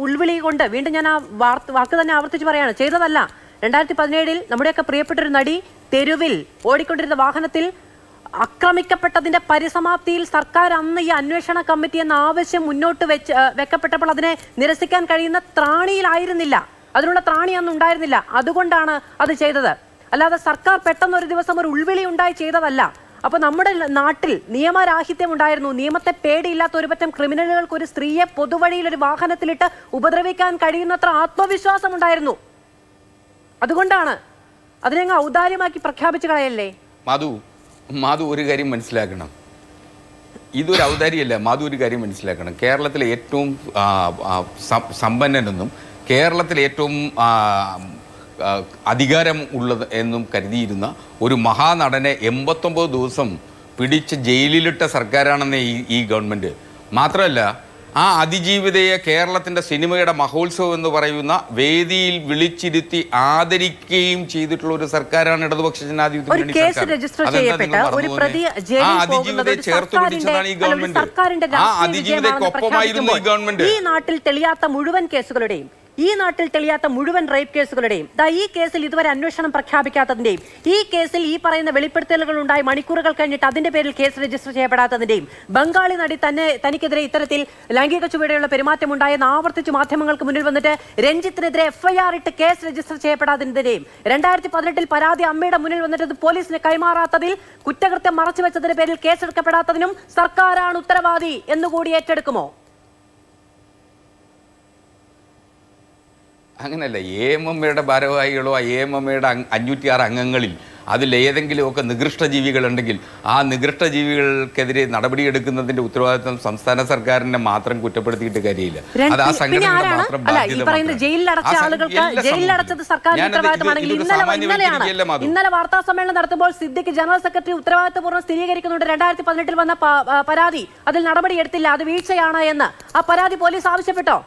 ഉൾവിളി കൊണ്ട് വീണ്ടും ഞാൻ ആ വാക്ക് തന്നെ ആവർത്തിച്ച് പറയാണ്, ചെയ്തതല്ല. 2017 നമ്മുടെയൊക്കെ പ്രിയപ്പെട്ടൊരു നടി തെരുവിൽ ഓടിക്കൊണ്ടിരുന്ന വാഹനത്തിൽ ആക്രമിക്കപ്പെട്ടതിന്റെ പരിസമാപ്തിയിൽ സർക്കാർ അന്ന് ഈ അന്വേഷണ കമ്മിറ്റി എന്ന ആവശ്യം മുന്നോട്ട് വെക്കപ്പെട്ടപ്പോൾ അതിനെ നിരസിക്കാൻ കഴിയുന്ന ത്രാണിയിലായിരുന്നില്ല, അതിനുള്ള ത്രാണി അന്ന് ഉണ്ടായിരുന്നില്ല. അതുകൊണ്ടാണ് അത് ചെയ്തത്. അല്ലാതെ സർക്കാർ പെട്ടെന്ന് ഒരു ദിവസം ഒരു ഉൾവിളി ഉണ്ടായി ചെയ്തതല്ല. അപ്പൊ നമ്മുടെ നാട്ടിൽ നിയമരാഹിത്യം ഉണ്ടായിരുന്നു. നിയമത്തെ പേടിയില്ലാത്ത ഒരു പറ്റം ക്രിമിനലുകൾക്ക് ഒരു സ്ത്രീയെ പൊതുവഴിയിൽ ഒരു വാഹനത്തിലിട്ട് ഉപദ്രവിക്കാൻ കഴിയുന്നത്ര ആത്മവിശ്വാസം ഉണ്ടായിരുന്നു. അതുകൊണ്ടാണ് അതിനെ ഔദാര്യമാക്കി പ്രഖ്യാപിച്ചു കളയല്ലേ. മാധു ഒരു കാര്യം മനസ്സിലാക്കണം, ഇതൊരു ഔദാര്യമല്ല. മാധു ഒരു കാര്യം മനസ്സിലാക്കണം, കേരളത്തിലെ ഏറ്റവും സമ്പന്നനെന്നും കേരളത്തിലെ ഏറ്റവും അധികാരം ഉള്ളത് എന്നും കരുതിയിരുന്ന ഒരു മഹാനടനെ 89 ദിവസം പിടിച്ച് ജയിലിലിട്ട സർക്കാരാണെന്ന് ഈ ഗവൺമെൻറ്. മാത്രമല്ല, ആ അതിജീവിതയെ കേരളത്തിൻ്റെ സിനിമയുടെ മഹോത്സവം എന്ന് പറയുന്ന വേദിയിൽ വിളിച്ചിരുത്തി ആദരിക്കുകയും ചെയ്തിട്ടുള്ള ഒരു സർക്കാരാണ് ഇടതുപക്ഷ ജനാധിപത്യ ഒരു മുന്നണി കേസ് സർക്കാർ. രജിസ്റ്റർ അതെന്താ ചെയ്യപ്പെട്ട നിങ്ങൾ ഒരു മറന്നു പ്രതി പോകുന്നത്? ജയിലിൽ ആ പോകുന്നത് അതിജീവിതയെ ഒരു ചേർത്ത് പിടിച്ചതാണ് ഈ ഗവൺമെന്റ്. സർക്കാരിന്റെ ആ രാഷ്ട്രീയ അതിജീവിതയ്ക്കൊപ്പമായിരുന്നു ഈ ഗവൺമെന്റ്. ഈ നാട്ടിൽ തെളിയാത്ത മുഴുവൻ കേസുകളുടെയും റേപ്പ് കേസുകളുടെയും ഈ കേസിൽ ഇതുവരെ അന്വേഷണം പ്രഖ്യാപിക്കാത്തതിന്റെയും ഈ കേസിൽ ഈ പറയുന്ന വെളിപ്പെടുത്തലുകൾ ഉണ്ടായി മണിക്കൂറുകൾ കഴിഞ്ഞിട്ട് അതിന്റെ പേരിൽ കേസ് രജിസ്റ്റർ ചെയ്യപ്പെടാത്തതിന്റെയും ബംഗാളി നടി തനിക്കെതിരെ ഇത്തരത്തിൽ ലൈംഗിക ചുവടെയുള്ള പെരുമാറ്റം ഉണ്ടായെന്ന് ആവർത്തിച്ച് മാധ്യമങ്ങൾക്ക് മുന്നിൽ വന്നിട്ട് രഞ്ജിത്തിനെതിരെ FIR ഇട്ട് കേസ് രജിസ്റ്റർ ചെയ്യപ്പെടാത്തതിന്റെയും 2018 പരാതി അമ്മയുടെ മുന്നിൽ വന്നിട്ട് പോലീസിന് കൈമാറാത്തതിൽ കുറ്റകൃത്യം മറച്ചുവെച്ചതിന്റെ പേരിൽ കേസെടുക്കപ്പെടാത്തതിനും സർക്കാരാണ് ഉത്തരവാദി എന്നുകൂടി ഏറ്റെടുക്കുമോ? അങ്ങനെയല്ല. AMMയുടെ ഭാരവാഹികളോ AMMയുടെ 506 അംഗങ്ങളിൽ അതിലേതെങ്കിലുമൊക്കെ നികൃഷ്ട ജീവികളുണ്ടെങ്കിൽ ആ നികൃഷ്ട ജീവികൾക്കെതിരെ നടപടിയെടുക്കുന്നതിന്റെ ഉത്തരവാദിത്വം സംസ്ഥാന സർക്കാരിനെ മാത്രം കുറ്റപ്പെടുത്തിയിട്ട് കാര്യമില്ല. അത് ആ സംഘടനയുടെ മാത്രം ബാധ്യത. ജയിലിലടച്ചത് സർക്കാരിന്റെ ഉത്തരവാദിത്തമാണെങ്കിൽ ഇന്നലെ വാർത്താ സമ്മേളനം നടത്തുമ്പോൾ സിദ്ദിഖ് ജനറൽ സെക്രട്ടറി ഉത്തരവാദിത്തപൂർവ്വം സ്ഥിരീകരിക്കുന്നുണ്ട് 2018 വന്ന പരാതി അതിൽ നടപടിയെടുത്തില്ല, അത് വീഴ്ചയാണ് എന്ന്. ആ പരാതി പോലീസ് ആവശ്യപ്പെട്ടോ?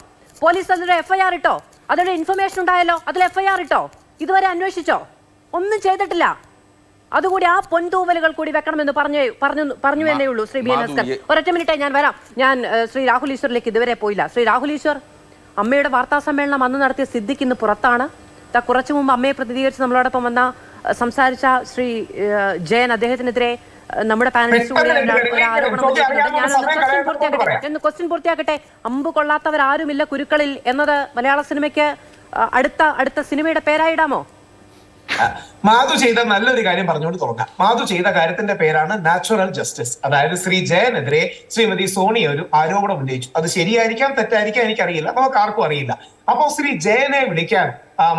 പോലീസ് അതിലൊരു FIR ഇട്ടോ? അതിലൊരു ഇൻഫർമേഷൻ ഉണ്ടായല്ലോ, അതിൽ FIR ഇട്ടോ? ഇതുവരെ അന്വേഷിച്ചോ? ഒന്നും ചെയ്തിട്ടില്ല. അതുകൂടി ആ പൊൻതൂവലുകൾ കൂടി വെക്കണമെന്ന് പറഞ്ഞു എന്നേ ഉള്ളൂ. ശ്രീ BNSകർ, ഒരൊറ്റ മിനിറ്റ് ഞാൻ വരാം. ഞാൻ ശ്രീ രാഹുൽ ഈശ്വറിലേക്ക് ഇതുവരെ പോയില്ല. ശ്രീ രാഹുൽ ഈശ്വർ, അമ്മയുടെ വാർത്താ സമ്മേളനം അന്ന് നടത്തിയ സിദ്ദിഖ് ഇന്ന് പുറത്താണ്. കുറച്ചു മുമ്പ് അമ്മയെ പ്രതിനിധീകരിച്ച് നമ്മളോടൊപ്പം വന്ന സംസാരിച്ച ശ്രീ ജയൻ, അദ്ദേഹത്തിനെതിരെ നമ്മുടെ പാനലിസ്റ്റ് കൂടി ഒരു ആരോപണം ക്വസ്റ്റ്യൻ പൂർത്തിയാക്കട്ടെ. അമ്പ് കൊള്ളാത്തവരാരുമില്ല കുരുക്കളിൽ എന്നത് മലയാള സിനിമയ്ക്ക് അടുത്ത സിനിമയുടെ പേരായിടാമോ? മാധു ചെയ്ത നല്ലൊരു കാര്യം പറഞ്ഞുകൊണ്ട് തുടങ്ങാം. മാധു ചെയ്ത കാര്യത്തിന്റെ പേരാണ് നാച്ചുറൽ ജസ്റ്റിസ്. അതായത് ശ്രീ ജയനെതിരെ ശ്രീമതി സോണിയ ഒരു ആരോപണം ഉന്നയിച്ചു. അത് ശരിയായിരിക്കാം തെറ്റായിരിക്കാം എനിക്കറിയില്ല, നമുക്ക് ആർക്കും അറിയില്ല. അപ്പോൾ ശ്രീ ജയനെ വിളിക്കാൻ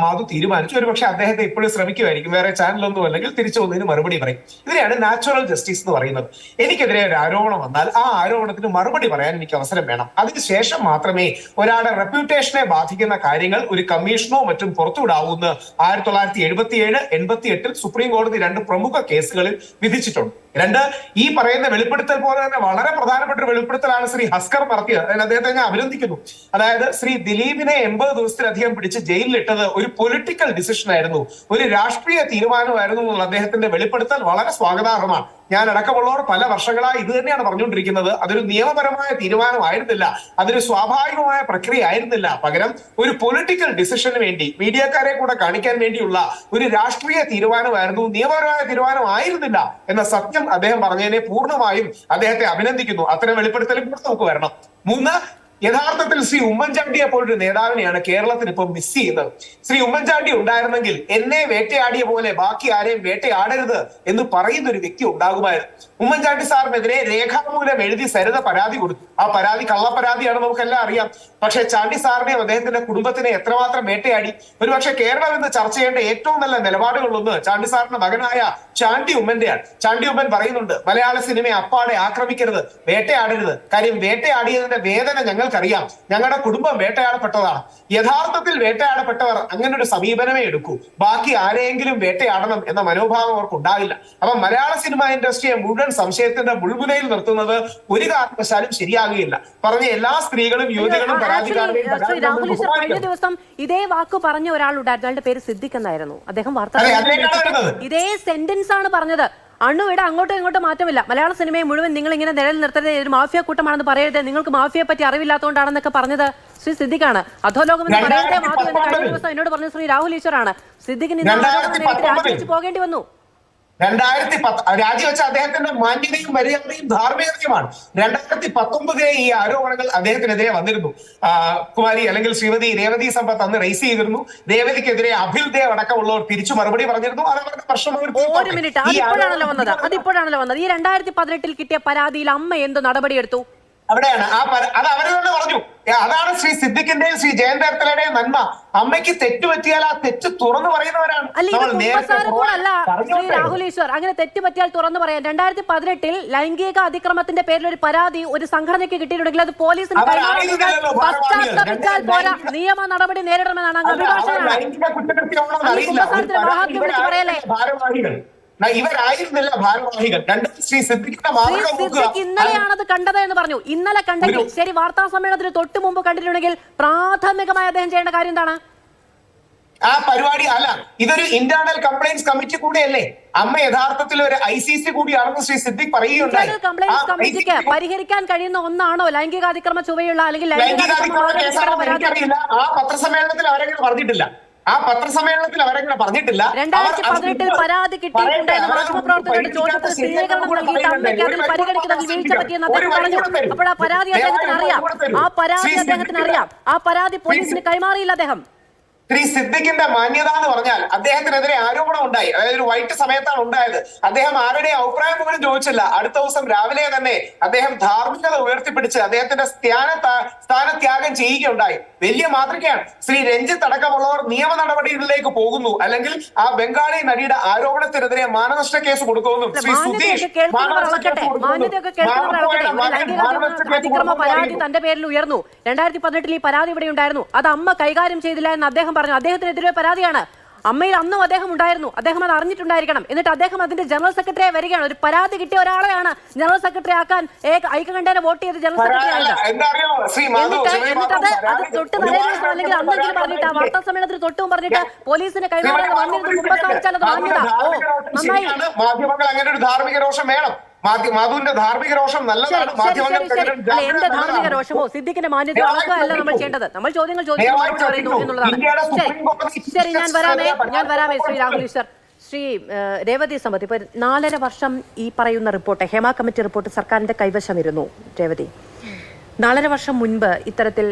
മാധു തീരുമാനിച്ചു. ഒരുപക്ഷെ അദ്ദേഹത്തെ ഇപ്പോഴും ശ്രമിക്കുമായിരിക്കും, വേറെ ചാനലൊന്നും അല്ലെങ്കിൽ തിരിച്ചു വന്നതിന് മറുപടി പറയും. ഇതിനെയാണ് നാച്ചുറൽ ജസ്റ്റിസ് എന്ന് പറയുന്നത്. എനിക്കെതിരെ ഒരു ആരോപണം വന്നാൽ ആ ആരോപണത്തിന് മറുപടി പറയാൻ എനിക്ക് അവസരം വേണം. അതിനുശേഷം മാത്രമേ ഒരാളുടെ റെപ്യൂട്ടേഷനെ ബാധിക്കുന്ന കാര്യങ്ങൾ ഒരു കമ്മീഷനോ മറ്റും പുറത്തുവിടാവൂന്ന് 1977, 88 സുപ്രീം കോടതി 2 പ്രമുഖ കേസുകളിൽ വിധിച്ചിട്ടുണ്ട്. 2, ഈ പറയുന്ന വെളിപ്പെടുത്തൽ പോലെ തന്നെ വളരെ പ്രധാനപ്പെട്ട ഒരു വെളിപ്പെടുത്തലാണ് ശ്രീ ഹസ്കർ നടത്തിയത്. അതിന് അദ്ദേഹത്തെ ഞാൻ അഭിനന്ദിക്കുന്നു. അതായത് ശ്രീ ദിലീപിനെ 80 ദിവസത്തിലധികം പിടിച്ച് ജയിലിലിട്ടത് ഒരു പൊളിറ്റിക്കൽ ഡിസിഷൻ ആയിരുന്നു, ഒരു രാഷ്ട്രീയ തീരുമാനമായിരുന്നു എന്നുള്ള അദ്ദേഹത്തിന്റെ വെളിപ്പെടുത്തൽ വളരെ സ്വാഗതാർഹമാണ്. ഞാൻ അടക്കമുള്ളവർ പല വർഷങ്ങളായി ഇത് തന്നെയാണ് പറഞ്ഞുകൊണ്ടിരിക്കുന്നത്. അതൊരു നിയമപരമായ തീരുമാനമായിരുന്നില്ല, അതൊരു സ്വാഭാവികമായ പ്രക്രിയ ആയിരുന്നില്ല. പകരം ഒരു പൊളിറ്റിക്കൽ ഡിസിഷന് വേണ്ടി മീഡിയക്കാരെ കൂടെ കാണിക്കാൻ വേണ്ടിയുള്ള ഒരു രാഷ്ട്രീയ തീരുമാനമായിരുന്നു, നിയമപരമായ തീരുമാനമായിരുന്നില്ല എന്ന സത്യം അദ്ദേഹം പറഞ്ഞതിനെ പൂർണ്ണമായും അദ്ദേഹത്തെ അഭിനന്ദിക്കുന്നു. അത്തരം വെളിപ്പെടുത്തലും കൂടെ നമുക്ക് വരണം. 3, യഥാർത്ഥത്തിൽ ശ്രീ ഉമ്മൻചാണ്ടിയെ പോലൊരു നേതാവിനെയാണ് കേരളത്തിന് ഇപ്പം മിസ് ചെയ്യുന്നത്. ശ്രീ ഉമ്മൻചാണ്ടി ഉണ്ടായിരുന്നെങ്കിൽ എന്നെ വേട്ടയാടിയ പോലെ ബാക്കി ആരെയും വേട്ടയാടരുത് എന്ന് പറയുന്ന ഒരു വ്യക്തി ഉണ്ടാകുമായിരുന്നു. ഉമ്മൻചാണ്ടി സാറിനെതിരെ രേഖാമൂലം എഴുതി സരിത പരാതി കൊടുത്തു. ആ പരാതി കള്ളപ്പരാതിയാണ്, നമുക്കെല്ലാം അറിയാം. പക്ഷെ ചാണ്ടി സാറിനെയും അദ്ദേഹത്തിന്റെ കുടുംബത്തിനെ എത്രമാത്രം വേട്ടയാടി. ഒരുപക്ഷെ കേരളം ഇന്ന് ചർച്ച ചെയ്യേണ്ട ഏറ്റവും നല്ല നിലപാടുകളൊന്ന് ചാണ്ടി സാറിന്റെ മകനായ ചാണ്ടി ഉമ്മന്റെയാണ്. ചാണ്ടി ഉമ്മൻ പറയുന്നുണ്ട്, മലയാള സിനിമയെ അപ്പാടെ ആക്രമിക്കരുത്, വേട്ടയാടരുത്. കാര്യം വേട്ടയാടിയതിന്റെ വേദന ഞങ്ങൾക്കറിയാം, ഞങ്ങളുടെ കുടുംബം വേട്ടയാടപ്പെട്ടതാണ്. യഥാർത്ഥത്തിൽ വേട്ടയാടപ്പെട്ടവർ അങ്ങനെ ഒരു സമീപനമേ എടുക്കൂ, ബാക്കി ആരെയെങ്കിലും വേട്ടയാടണം എന്ന മനോഭാവം അവർക്ക് ഉണ്ടാവില്ല. അപ്പൊ മലയാള സിനിമ ഇൻഡസ്ട്രിയെ മുഴുവൻ സംശയത്തിന്റെ മുൾമുനയിൽ നിർത്തുന്നത് ഒരു കാരണവശാലും ശരിയാകുകയില്ല. പറഞ്ഞ എല്ലാ സ്ത്രീകളും യുവതികളും കഴിഞ്ഞ ദിവസം ഇതേ വാക്ക് പറഞ്ഞ ഒരാളുണ്ടായിരുന്നു, അയാളുടെ പേര് സിദ്ദിഖ് എന്നായിരുന്നു. അദ്ദേഹം വാർത്താ ഇതേ സെന്റൻസ് ആണ് പറഞ്ഞത്. അണ്ണുവിടെ അങ്ങോട്ടും ഇങ്ങോട്ടും മാറ്റമില്ല, മലയാള സിനിമയെ മുഴുവൻ നിങ്ങൾ ഇങ്ങനെ നിഴൽ നിർത്തരുത്, ഒരു മാഫിയ കൂട്ടമാണെന്ന് പറയരുത്, നിങ്ങൾക്ക് മാഫിയെ പറ്റി അറിവില്ലാത്തതുകൊണ്ടാണെന്നൊക്കെ പറഞ്ഞത് ശ്രീ സിദ്ദിഖാണ്. അധോലോകം എന്ന് പറയരുതേ മാധു എന്ന് കഴിഞ്ഞ ദിവസം എന്നോട് പറഞ്ഞു ശ്രീ രാഹുൽ ഈശ്വറാണ്. സിദ്ദിഖിന് രാജിവെച്ച് പോകേണ്ടി വന്നു. 2010 രാജിവെച്ച അദ്ദേഹത്തിന്റെ മാന്യതയും മര്യാദയും ധാർമ്മികതയുമാണ്. 2019 ഈ ആരോപണങ്ങൾ അദ്ദേഹത്തിനെതിരെ വന്നിരുന്നു. കുമാരി അല്ലെങ്കിൽ ശ്രീമതി രേവതി സമ്പത്ത് അന്ന് റേസ് ചെയ്തിരുന്നു. രേവതിക്കെതിരെ അഭിൽ ദേവ് അടക്കമുള്ളവർ തിരിച്ചു മറുപടി പറഞ്ഞിരുന്നു. അത് അവരുടെ പ്രശ്നം. ഒരു മിനിറ്റ്, അതിപ്പോഴാണല്ലോ വന്നത്. ഈ 2018 കിട്ടിയ പരാതിയിൽ അമ്മ എന്ത് നടപടിയെടുത്തു? അവിടെയാണ് അത് അവര് തന്നെ പറഞ്ഞു. അതാണ് ശ്രീ സിദ്ദിഖിന്റെയും ശ്രീ ജയന്തേർത്തലയുടെയും നന്മ. അമ്മയ്ക്ക് തെറ്റുപറ്റിയാൽ ആ തെറ്റ് തുറന്നു പറയുന്നവരാണ്. ശ്രീ രാഹുൽ ഈശ്വർ, അങ്ങനെ തെറ്റുപറ്റിയാൽ തുറന്നു പറയാൻ 2018 ലൈംഗിക അതിക്രമത്തിന്റെ പേരിൽ ഒരു പരാതി ഒരു സംഘടനയ്ക്ക് കിട്ടിയിട്ടുണ്ടെങ്കിൽ അത് പോലീസിന് പശ്ചാത്തലത്താൽ പോരാ, നിയമ നടപടി നേരിടണമെന്നാണ് അഭിഭാഷകനാണ്. പറയല്ലേ ഇവരായിരുന്നില്ല ഭാരവാഹികൾ. രണ്ട് ശ്രീ സിദ്ദിഖിന്റെ മാതൃക നോക്കുക. ഇന്നലെയാണത് കണ്ടത് എന്ന് പറഞ്ഞു. ഇന്നലെ കണ്ടെങ്കിൽ ശരി, വാർത്താ സമ്മേളനത്തിന് തൊട്ട് മുമ്പ് കണ്ടിട്ടുണ്ടെങ്കിൽ പ്രാഥമികമായി അദ്ദേഹം ചെയ്യേണ്ട കാര്യം എന്താണ്? ആ പരിപാടി അല്ല, ഇതൊരു ഇന്റേണൽ കംപ്ലൈന്റ്സ് കമ്മിറ്റി കൂടെയല്ലേ. അമ്മ യഥാർത്ഥത്തിൽ ഒരു ICC കൂടിയാണെന്ന് ശ്രീ സിദ്ദിഖ് പറയുകയുണ്ടായി. കംപ്ലൈന്റ്സ് കമ്മിറ്റിക്ക് പരിഹരിക്കാൻ കഴിയുന്ന ഒന്നാണോ ലൈംഗികാതിക്രമ ചുവയുള്ള അല്ലെങ്കിൽ ലൈംഗികാതിക്രമ കേസാണെന്ന് എനിക്കറിയില്ല. ആ പത്രസമ്മേളനത്തിൽ അവരെങ്ങനെ പറഞ്ഞിട്ടില്ല. 2018 പരാതി കിട്ടിയിട്ടുണ്ട് എന്ന് മാധ്യമപ്രവർത്തകരുടെ ചോദ്യത്തിന് സ്ഥിരീകരണം നൽകിയിട്ട് അമ്മയ്ക്ക് അതിൽ പരിഗണിക്കുന്നതിൽ വീഴ്ച പറ്റിയെന്ന് അദ്ദേഹം പറഞ്ഞു. അപ്പോൾ ആ പരാതി അദ്ദേഹത്തിന് അറിയാം. ആ പരാതി പോലീസിന് കൈമാറിയില്ല അദ്ദേഹം. ശ്രീ സിദ്ദിഖിന്റെ മാന്യത എന്ന് പറഞ്ഞാൽ അദ്ദേഹത്തിനെതിരെ ആരോപണം ഉണ്ടായി. അതായത് ഒരു വൈകിട്ട് സമയത്താണ് ഉണ്ടായത്. അദ്ദേഹം ആരുടെ അഭിപ്രായം പോലും ചോദിച്ചില്ല. അടുത്ത ദിവസം രാവിലെ തന്നെ അദ്ദേഹം ധാർമ്മികത ഉയർത്തിപ്പിടിച്ച് അദ്ദേഹത്തിന്റെ സ്ഥാനത്യാഗം ചെയ്യുകയുണ്ടായി. വലിയ മാതൃകയാണ്. ശ്രീ രഞ്ജിത്ത് അടക്കമുള്ളവർ നിയമ നടപടികളിലേക്ക് പോകുന്നു, അല്ലെങ്കിൽ ആ ബംഗാളി നടിയുടെ ആരോപണത്തിനെതിരെ മാനനഷ്ട കേസ് കൊടുക്കുന്നു. ശ്രീ സുധീഷ് പരാതി തന്റെ പേരിൽ ഉയർന്നു. 2018 ഈ പരാതി ഇവിടെ ഉണ്ടായിരുന്നു. അത് അമ്മ കൈകാര്യം ചെയ്തില്ല എന്ന് അദ്ദേഹം പറഞ്ഞു. അദ്ദേഹത്തിനെതിരെ പരാതിയാണ്. അമ്മയിൽ അന്നും അദ്ദേഹം ഉണ്ടായിരുന്നു. അദ്ദേഹം അത് അറിഞ്ഞിട്ടുണ്ടായിരിക്കണം. എന്നിട്ട് അദ്ദേഹം അതിന്റെ ജനറൽ സെക്രട്ടറിയെ വരികയാണ്. ഒരു പരാതി കിട്ടിയ ഒരാളെയാണ് ജനറൽ സെക്രട്ടറി ആക്കാൻ ഐക്യകണ്ഠേന വോട്ട് ചെയ്ത് ജനറൽ സെക്രട്ടറി ആയത്. എന്നിട്ട് അത് തൊട്ട് തലേദിവസം അല്ലെങ്കിൽ അന്നെങ്കിലും പറഞ്ഞിട്ട് വാർത്താ സമ്മേളനത്തിൽ തൊട്ടും പറഞ്ഞിട്ട് പോലീസിന് കൈമാറാൻ വന്നിരുന്നു. കുമ്പസാരിച്ചാൽ അത് മാന്യത. നന്നായി. മാധ്യമങ്ങൾ അങ്ങനെ ഒരു ധാർമ്മിക രോഷം വേണം. മാധുവിന്റെ ധാർമ്മിക രോഷം നല്ലതാണ്. എന്റെ ധാർമ്മിക രോഷമോ സിദ്ദിഖിന്റെ മാന്യത അല്ല നമ്മൾ ചെയ്യേണ്ടത്. നമ്മൾ ചോദ്യങ്ങൾ ചോദിക്കുന്നു എന്നുള്ളതാണ്. ശരി, ഞാൻ വരാമേ ശ്രീ രാഹുൽ ഈശ്വർ. ശ്രീ രേവതി സമ്പത്ത്, ഇപ്പൊ 4.5 വർഷം ഈ പറയുന്ന റിപ്പോർട്ട്, ഹേമ കമ്മിറ്റി റിപ്പോർട്ട് സർക്കാരിന്റെ കൈവശമിരുന്നു. രേവതി, 4.5 വർഷം മുൻപ് ഇത്തരത്തിൽ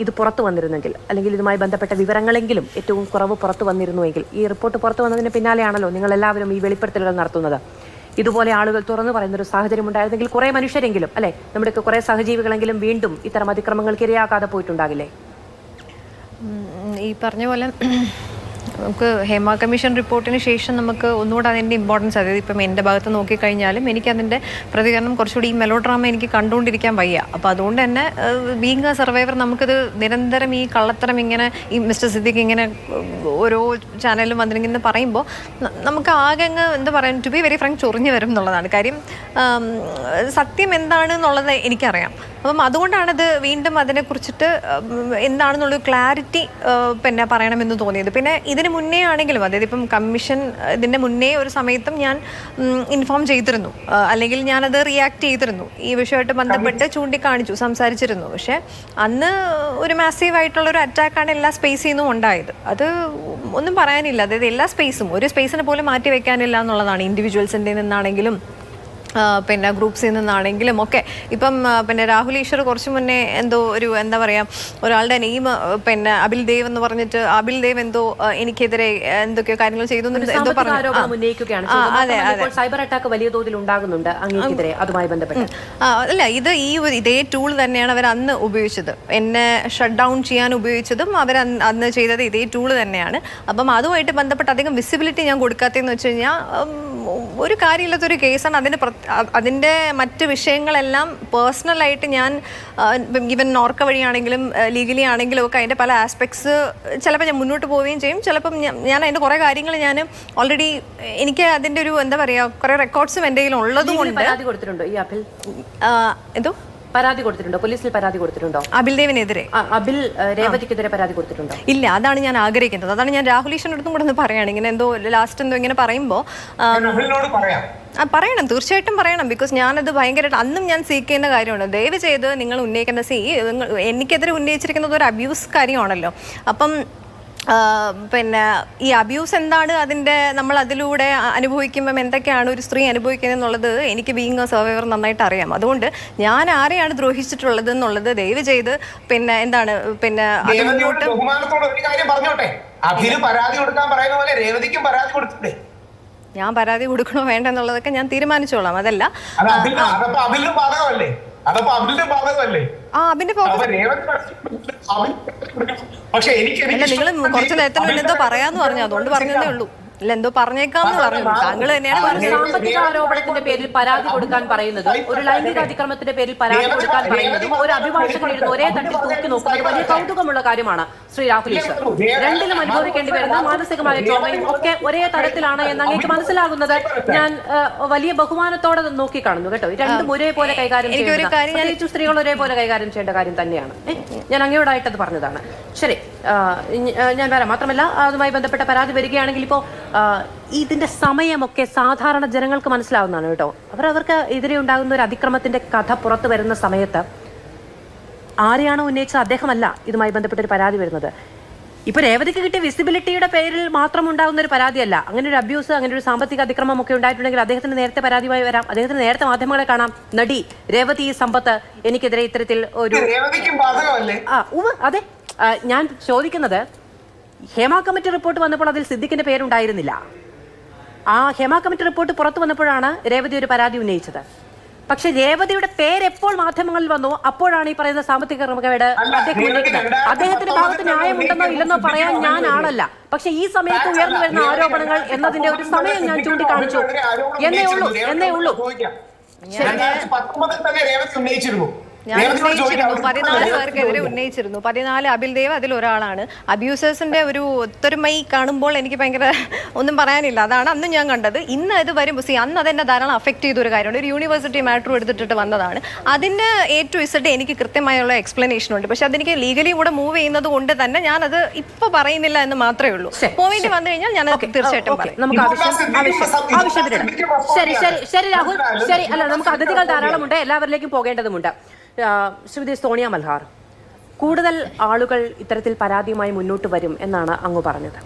ഇത് പുറത്തു വന്നിരുന്നെങ്കിൽ, അല്ലെങ്കിൽ ഇതുമായി ബന്ധപ്പെട്ട വിവരങ്ങളെങ്കിലും ഏറ്റവും കുറവ് പുറത്തു വന്നിരുന്നുവെങ്കിൽ, ഈ റിപ്പോർട്ട് പുറത്തു വന്നതിന് പിന്നാലെയാണല്ലോ നിങ്ങൾ എല്ലാവരും ഈ വെളിപ്പെടുത്തലുകൾ നടത്തുന്നത്. ഇതുപോലെ ആളുകൾ തുറന്നു പറയുന്നൊരു സാഹചര്യം ഉണ്ടായിരുന്നെങ്കിൽ കുറേ മനുഷ്യരെങ്കിലും, അല്ലെ, നമ്മുടെയൊക്കെ കുറേ സഹജീവികളെങ്കിലും വീണ്ടും ഇത്തരം അതിക്രമങ്ങൾക്ക് ഇരയാക്കാതെ പോയിട്ടുണ്ടാകില്ലേ? ഈ പറഞ്ഞ പോലെ നമുക്ക് ഹേമ കമ്മീഷൻ റിപ്പോർട്ടിന് ശേഷം നമുക്ക് ഒന്നുകൂടെ അതിൻ്റെ ഇമ്പോർട്ടൻസ്, അതായത് ഇപ്പം എൻ്റെ ഭാഗത്ത് നോക്കിക്കഴിഞ്ഞാലും എനിക്കതിൻ്റെ പ്രതികരണം കുറച്ചുകൂടി ഈ മെലോ ഡ്രാമ എനിക്ക് കണ്ടുകൊണ്ടിരിക്കാൻ വയ്യ. അപ്പോൾ അതുകൊണ്ട് തന്നെ ബീങ് എ സർവൈവർ നമുക്കിത് നിരന്തരം ഈ കള്ളത്തരം ഇങ്ങനെ ഈ മിസ്റ്റർ സിദ്ദിഖ് ഇങ്ങനെ ഓരോ ചാനലിലും വന്നിരിക്കുന്ന പറയുമ്പോൾ നമുക്ക് ആകെ അങ്ങ് എന്താ പറയുക, ടു ബി വെരി ഫ്രാങ്ക് ചൊറിഞ്ഞു വരും എന്നുള്ളതാണ് കാര്യം. സത്യം എന്താണ് എന്നുള്ളത് എനിക്കറിയാം. അപ്പം അതുകൊണ്ടാണത് വീണ്ടും അതിനെക്കുറിച്ചിട്ട് എന്താണെന്നുള്ളൊരു ക്ലാരിറ്റി പിന്നെ പറയണമെന്ന് തോന്നിയത്. പിന്നെ ഇതിന് മുന്നേ ആണെങ്കിലും, അതായത് ഇപ്പം കമ്മീഷൻ ഇതിൻ്റെ മുന്നേ ഒരു സമയത്തും ഞാൻ ഇൻഫോം ചെയ്തിരുന്നു, അല്ലെങ്കിൽ ഞാനത് റിയാക്ട് ചെയ്തിരുന്നു, ഈ വിഷയമായിട്ട് ബന്ധപ്പെട്ട് ചൂണ്ടിക്കാണിച്ചു, സംസാരിച്ചിരുന്നു. പക്ഷേ അന്ന് ഒരു മാസീവായിട്ടുള്ളൊരു അറ്റാക്കാണ് എല്ലാ സ്പേസിൽ നിന്നും ഉണ്ടായത്. അത് ഒന്നും പറയാനില്ല. അതായത് എല്ലാ സ്പേസും, ഒരു സ്പേസിനെ പോലും മാറ്റി വെക്കാനില്ല എന്നുള്ളതാണ്. ഇൻഡിവിജ്വൽസിൻ്റെ നിന്നാണെങ്കിലും പിന്നെ ഗ്രൂപ്പ്സിൽ നിന്നാണെങ്കിലും ഒക്കെ. ഇപ്പം പിന്നെ രാഹുൽ ഈശ്വർ കുറച്ച് മുന്നേ എന്തോ ഒരു എന്താ പറയുക, ഒരാളുടെ നെയിം പിന്നെ അബിൽ ദേവ് എന്ന് പറഞ്ഞിട്ട്, അബിൽ ദേവ് എന്തോ എനിക്കെതിരെ എന്തൊക്കെയോ കാര്യങ്ങൾ ചെയ്തു എന്തോ പറഞ്ഞു. അതെ അതെ, സൈബർ അറ്റാക്ക് വലിയ തോതിൽ ഉണ്ടാകുന്നുണ്ട് അങ്ങേക്കെതിരെ, അതുമായി ബന്ധപ്പെട്ട്. അല്ല, ഇത് ഇതേ ടൂൾ തന്നെയാണ് അവർ അന്ന് ഉപയോഗിച്ചത്. എന്നെ ഷട്ട് ഡൗൺ ചെയ്യാൻ ഉപയോഗിച്ചതും അവർ അന്ന് ചെയ്തത് ഇതേ ടൂൾ തന്നെയാണ്. അപ്പം അതുമായിട്ട് ബന്ധപ്പെട്ട് അധികം വിസിബിലിറ്റി ഞാൻ കൊടുക്കാത്തതെന്ന് വെച്ച് കഴിഞ്ഞാൽ ഒരു കാര്യമില്ലാത്തൊരു കേസാണ്. അതിൻ്റെ മറ്റ് വിഷയങ്ങളെല്ലാം പേഴ്സണലായിട്ട് ഞാൻ ഈവൻ നോർക്ക വഴിയാണെങ്കിലും ലീഗലി ആണെങ്കിലും ഒക്കെ അതിൻ്റെ പല ആസ്പെക്ട്സ് ചിലപ്പോൾ ഞാൻ മുന്നോട്ട് പോവുകയും ചെയ്യും. ചിലപ്പം ഞാൻ അതിൻ്റെ കുറേ കാര്യങ്ങൾ ഞാൻ ഓൾറെഡി എനിക്ക് അതിൻ്റെ ഒരു എന്താ പറയുക കുറേ റെക്കോർഡ്സും എൻ്റെ കയ്യിൽ ഉള്ളതുകൊണ്ട്. എന്തോ പരാതി കൊടുത്തിട്ടുണ്ടോ? പോലീസിൽ പരാതി കൊടുത്തിട്ടുണ്ടോ? അബിൽ ദേവിനെതിരെ, അബിൽ രേവതിക്കെതിരെ പരാതി കൊടുത്തിട്ടുണ്ടോ? ഇല്ല, അതാണ് ഞാൻ ആഗ്രഹിക്കുന്നത്. അതാണ് ഞാൻ രാഹുൽ ഈശ്വറിന്റെ അടുത്തും കൂടെ ഒന്ന് പറയുകയാണ്. ഇങ്ങനെ എന്തോ ലാസ്റ്റ് എന്തോ ഇങ്ങനെ പറയുമ്പോൾ പറയണം, തീർച്ചയായിട്ടും പറയണം. ബിക്കോസ് ഞാനത് ഭയങ്കരമായിട്ട് അന്നും ഞാൻ സീക്ക് ചെയ്യുന്ന കാര്യമാണ്. ദയവ് ചെയ്ത് നിങ്ങൾ ഉന്നയിക്കേണ്ട എനിക്കെതിരെ ഉന്നയിച്ചിരിക്കുന്നത് ഒരു അബ്യൂസ് കാര്യമാണല്ലോ. അപ്പം പിന്നെ ഈ അബ്യൂസ് എന്താണ്, അതിൻ്റെ നമ്മൾ അതിലൂടെ അനുഭവിക്കുമ്പം എന്തൊക്കെയാണ് ഒരു സ്ത്രീ അനുഭവിക്കുന്നത് എന്നുള്ളത് എനിക്ക് ബീങ് എ സർവൈവർ നന്നായിട്ട് അറിയാം. അതുകൊണ്ട് ഞാൻ ആരെയാണ് ദ്രോഹിച്ചിട്ടുള്ളത് എന്നുള്ളത് ദയവ് ചെയ്ത് പിന്നെ എന്താണ് പിന്നെ അത് മുന്നോട്ട് ഞാൻ പരാതി കൊടുക്കണോ വേണ്ട എന്നുള്ളതൊക്കെ ഞാൻ തീരുമാനിച്ചോളാം. അതല്ല നിങ്ങൾ കുറച്ച് നേരത്തിന് മുന്നേ എന്തോ പറയാന്ന് പറഞ്ഞു, അതുകൊണ്ട് പറഞ്ഞതേ ഉള്ളൂ. ഇല്ല, എന്തോ പറഞ്ഞേക്കാന്ന് പറഞ്ഞു. താങ്കൾ തന്നെയാണ് പറഞ്ഞത്. സാമ്പത്തിക ആരോപണത്തിന്റെ പേരിൽ പരാതി കൊടുക്കാൻ പറയുന്നതും, ഒരു ലൈംഗിക അതിക്രമത്തിന്റെ പേരിൽ പരാതി കൊടുക്കാൻ പറയുന്നതും, ഒരു അഭിഭാഷകൻ ഇരുന്ന് ഒരേ തട്ടിൽ തൂക്കി നോക്കുന്നത് വലിയ കൗതുകമുള്ള കാര്യമാണ്. ശ്രീ രാഹുൽ ഈശ്വർ, രണ്ടിലും അനുഭവിക്കേണ്ടി വരുന്ന മാനസികമായ ട്രോമയും ഒക്കെ ഒരേ തരത്തിലാണ് എന്ന് അങ്ങേക്ക് മനസ്സിലാകുന്നത് ഞാൻ വലിയ ബഹുമാനത്തോടെ നോക്കിക്കാണുന്നു കേട്ടോ. രണ്ടും ഒരേപോലെ കൈകാര്യം ചെയ്യുന്ന സ്ത്രീകൾ ഒരേപോലെ കൈകാര്യം ചെയ്യേണ്ട കാര്യം തന്നെയാണ്. ഞാൻ അങ്ങയോടായിട്ടത് പറഞ്ഞതാണ്. ശരി, ഞാൻ വരാം. മാത്രമല്ല അതുമായി ബന്ധപ്പെട്ട പരാതി വരികയാണെങ്കിൽ ഇപ്പോൾ ഇതിന്റെ സമയമൊക്കെ സാധാരണ ജനങ്ങൾക്ക് മനസ്സിലാവുന്നതാണ് കേട്ടോ. അവർക്ക് എതിരെ ഉണ്ടാകുന്ന ഒരു അതിക്രമത്തിന്റെ കഥ പുറത്തു വരുന്ന സമയത്ത് ആരെയാണോ ഉന്നയിച്ചത് അദ്ദേഹമല്ല ഇതുമായി ബന്ധപ്പെട്ടൊരു പരാതി വരുന്നത്. ഇപ്പൊ രേവതിക്ക് കിട്ടിയ വിസിബിലിറ്റിയുടെ പേരിൽ മാത്രം ഉണ്ടാകുന്ന ഒരു പരാതിയല്ല. അങ്ങനെ ഒരു അബ്യൂസ്, അങ്ങനെ ഒരു സാമ്പത്തിക അതിക്രമം ഒക്കെ ഉണ്ടായിട്ടുണ്ടെങ്കിൽ അദ്ദേഹത്തിന് നേരത്തെ പരാതിയുമായി വരാം. അദ്ദേഹത്തിന് നേരത്തെ മാധ്യമങ്ങളെ കാണാം. നടി രേവതി സമ്പത്ത് എനിക്കെതിരെ ഇത്തരത്തിൽ ഒരു അതെ, ഞാൻ ചോദിക്കുന്നത് ഹേമ കമ്മിറ്റി റിപ്പോർട്ട് വന്നപ്പോൾ അതിൽ സിദ്ദിഖിന്റെ പേരുണ്ടായിരുന്നില്ല. ആ ഹേമ കമ്മിറ്റി റിപ്പോർട്ട് പുറത്തു വന്നപ്പോഴാണ് രേവതി ഒരു പരാതി ഉന്നയിച്ചത്. പക്ഷെ രേവതിയുടെ പേര് എപ്പോൾ മാധ്യമങ്ങളിൽ വന്നോ അപ്പോഴാണ് ഈ പറയുന്ന സാമ്പത്തിക ക്രമക്കേട് അദ്ദേഹം ഉന്നയിക്കുന്നത്. അദ്ദേഹത്തിന്റെ ഭാഗത്ത് ന്യായമുണ്ടെന്നോ ഇല്ലെന്നോ പറയാൻ ഞാൻ ആളല്ല. പക്ഷെ ഈ സമയത്ത് ഉയർന്നു വരുന്ന ആരോപണങ്ങൾ എന്നതിന്റെ ഒരു സമയം ഞാൻ ചൂണ്ടിക്കാണിച്ചു എന്നേ ഉള്ളൂ. ഞാൻ ഉന്നയിച്ചിരുന്നു 14 പേർക്കെതിരെ ഉന്നയിച്ചിരുന്നു. 14 അബിൽ ദേവ് അതിൽ ഒരാളാണ്. അബ്യൂസേഴ്സിന്റെ ഒരു ഒത്തൊരുമയി കാണുമ്പോൾ എനിക്ക് ഭയങ്കര ഒന്നും പറയാനില്ല. അതാണ് അന്ന് ഞാൻ കണ്ടത്. ഇന്ന് ഇത് വരുമ്പോൾ അന്ന് അതെന്നെ ധാരാളം അഫക്ട് ചെയ്തൊരു കാര്യമാണ്. ഒരു യൂണിവേഴ്സിറ്റി മാറ്റർ എടുത്തിട്ട് വന്നതാണ്. അതിന് A to Z എനിക്ക് കൃത്യമായുള്ള എക്സ്പ്ലനേഷൻ ഉണ്ട്. പക്ഷെ അതെനിക്ക് ലീഗലി കൂടെ മൂവ് ചെയ്യുന്നത് കൊണ്ട് തന്നെ ഞാനത് ഇപ്പൊ പറയുന്നില്ല എന്ന് മാത്രമേ ഉള്ളൂ. പോയിന്റ് വന്നു കഴിഞ്ഞാൽ ഞാൻ തീർച്ചയായിട്ടും ശരി രാഹുൽ, ശരി. അല്ല, നമുക്ക് അതിഥികൾ ധാരാളമുണ്ട്, എല്ലാവരിലേക്കും പോകേണ്ടതുമുണ്ട്. ശ്രീമതി സോണിയ മൽഹാർ, കൂടുതൽ ആളുകൾ ഇത്തരത്തിൽ പരാതിയുമായി മുന്നോട്ട് വരും എന്നാണ് അങ്ങ് പറഞ്ഞത്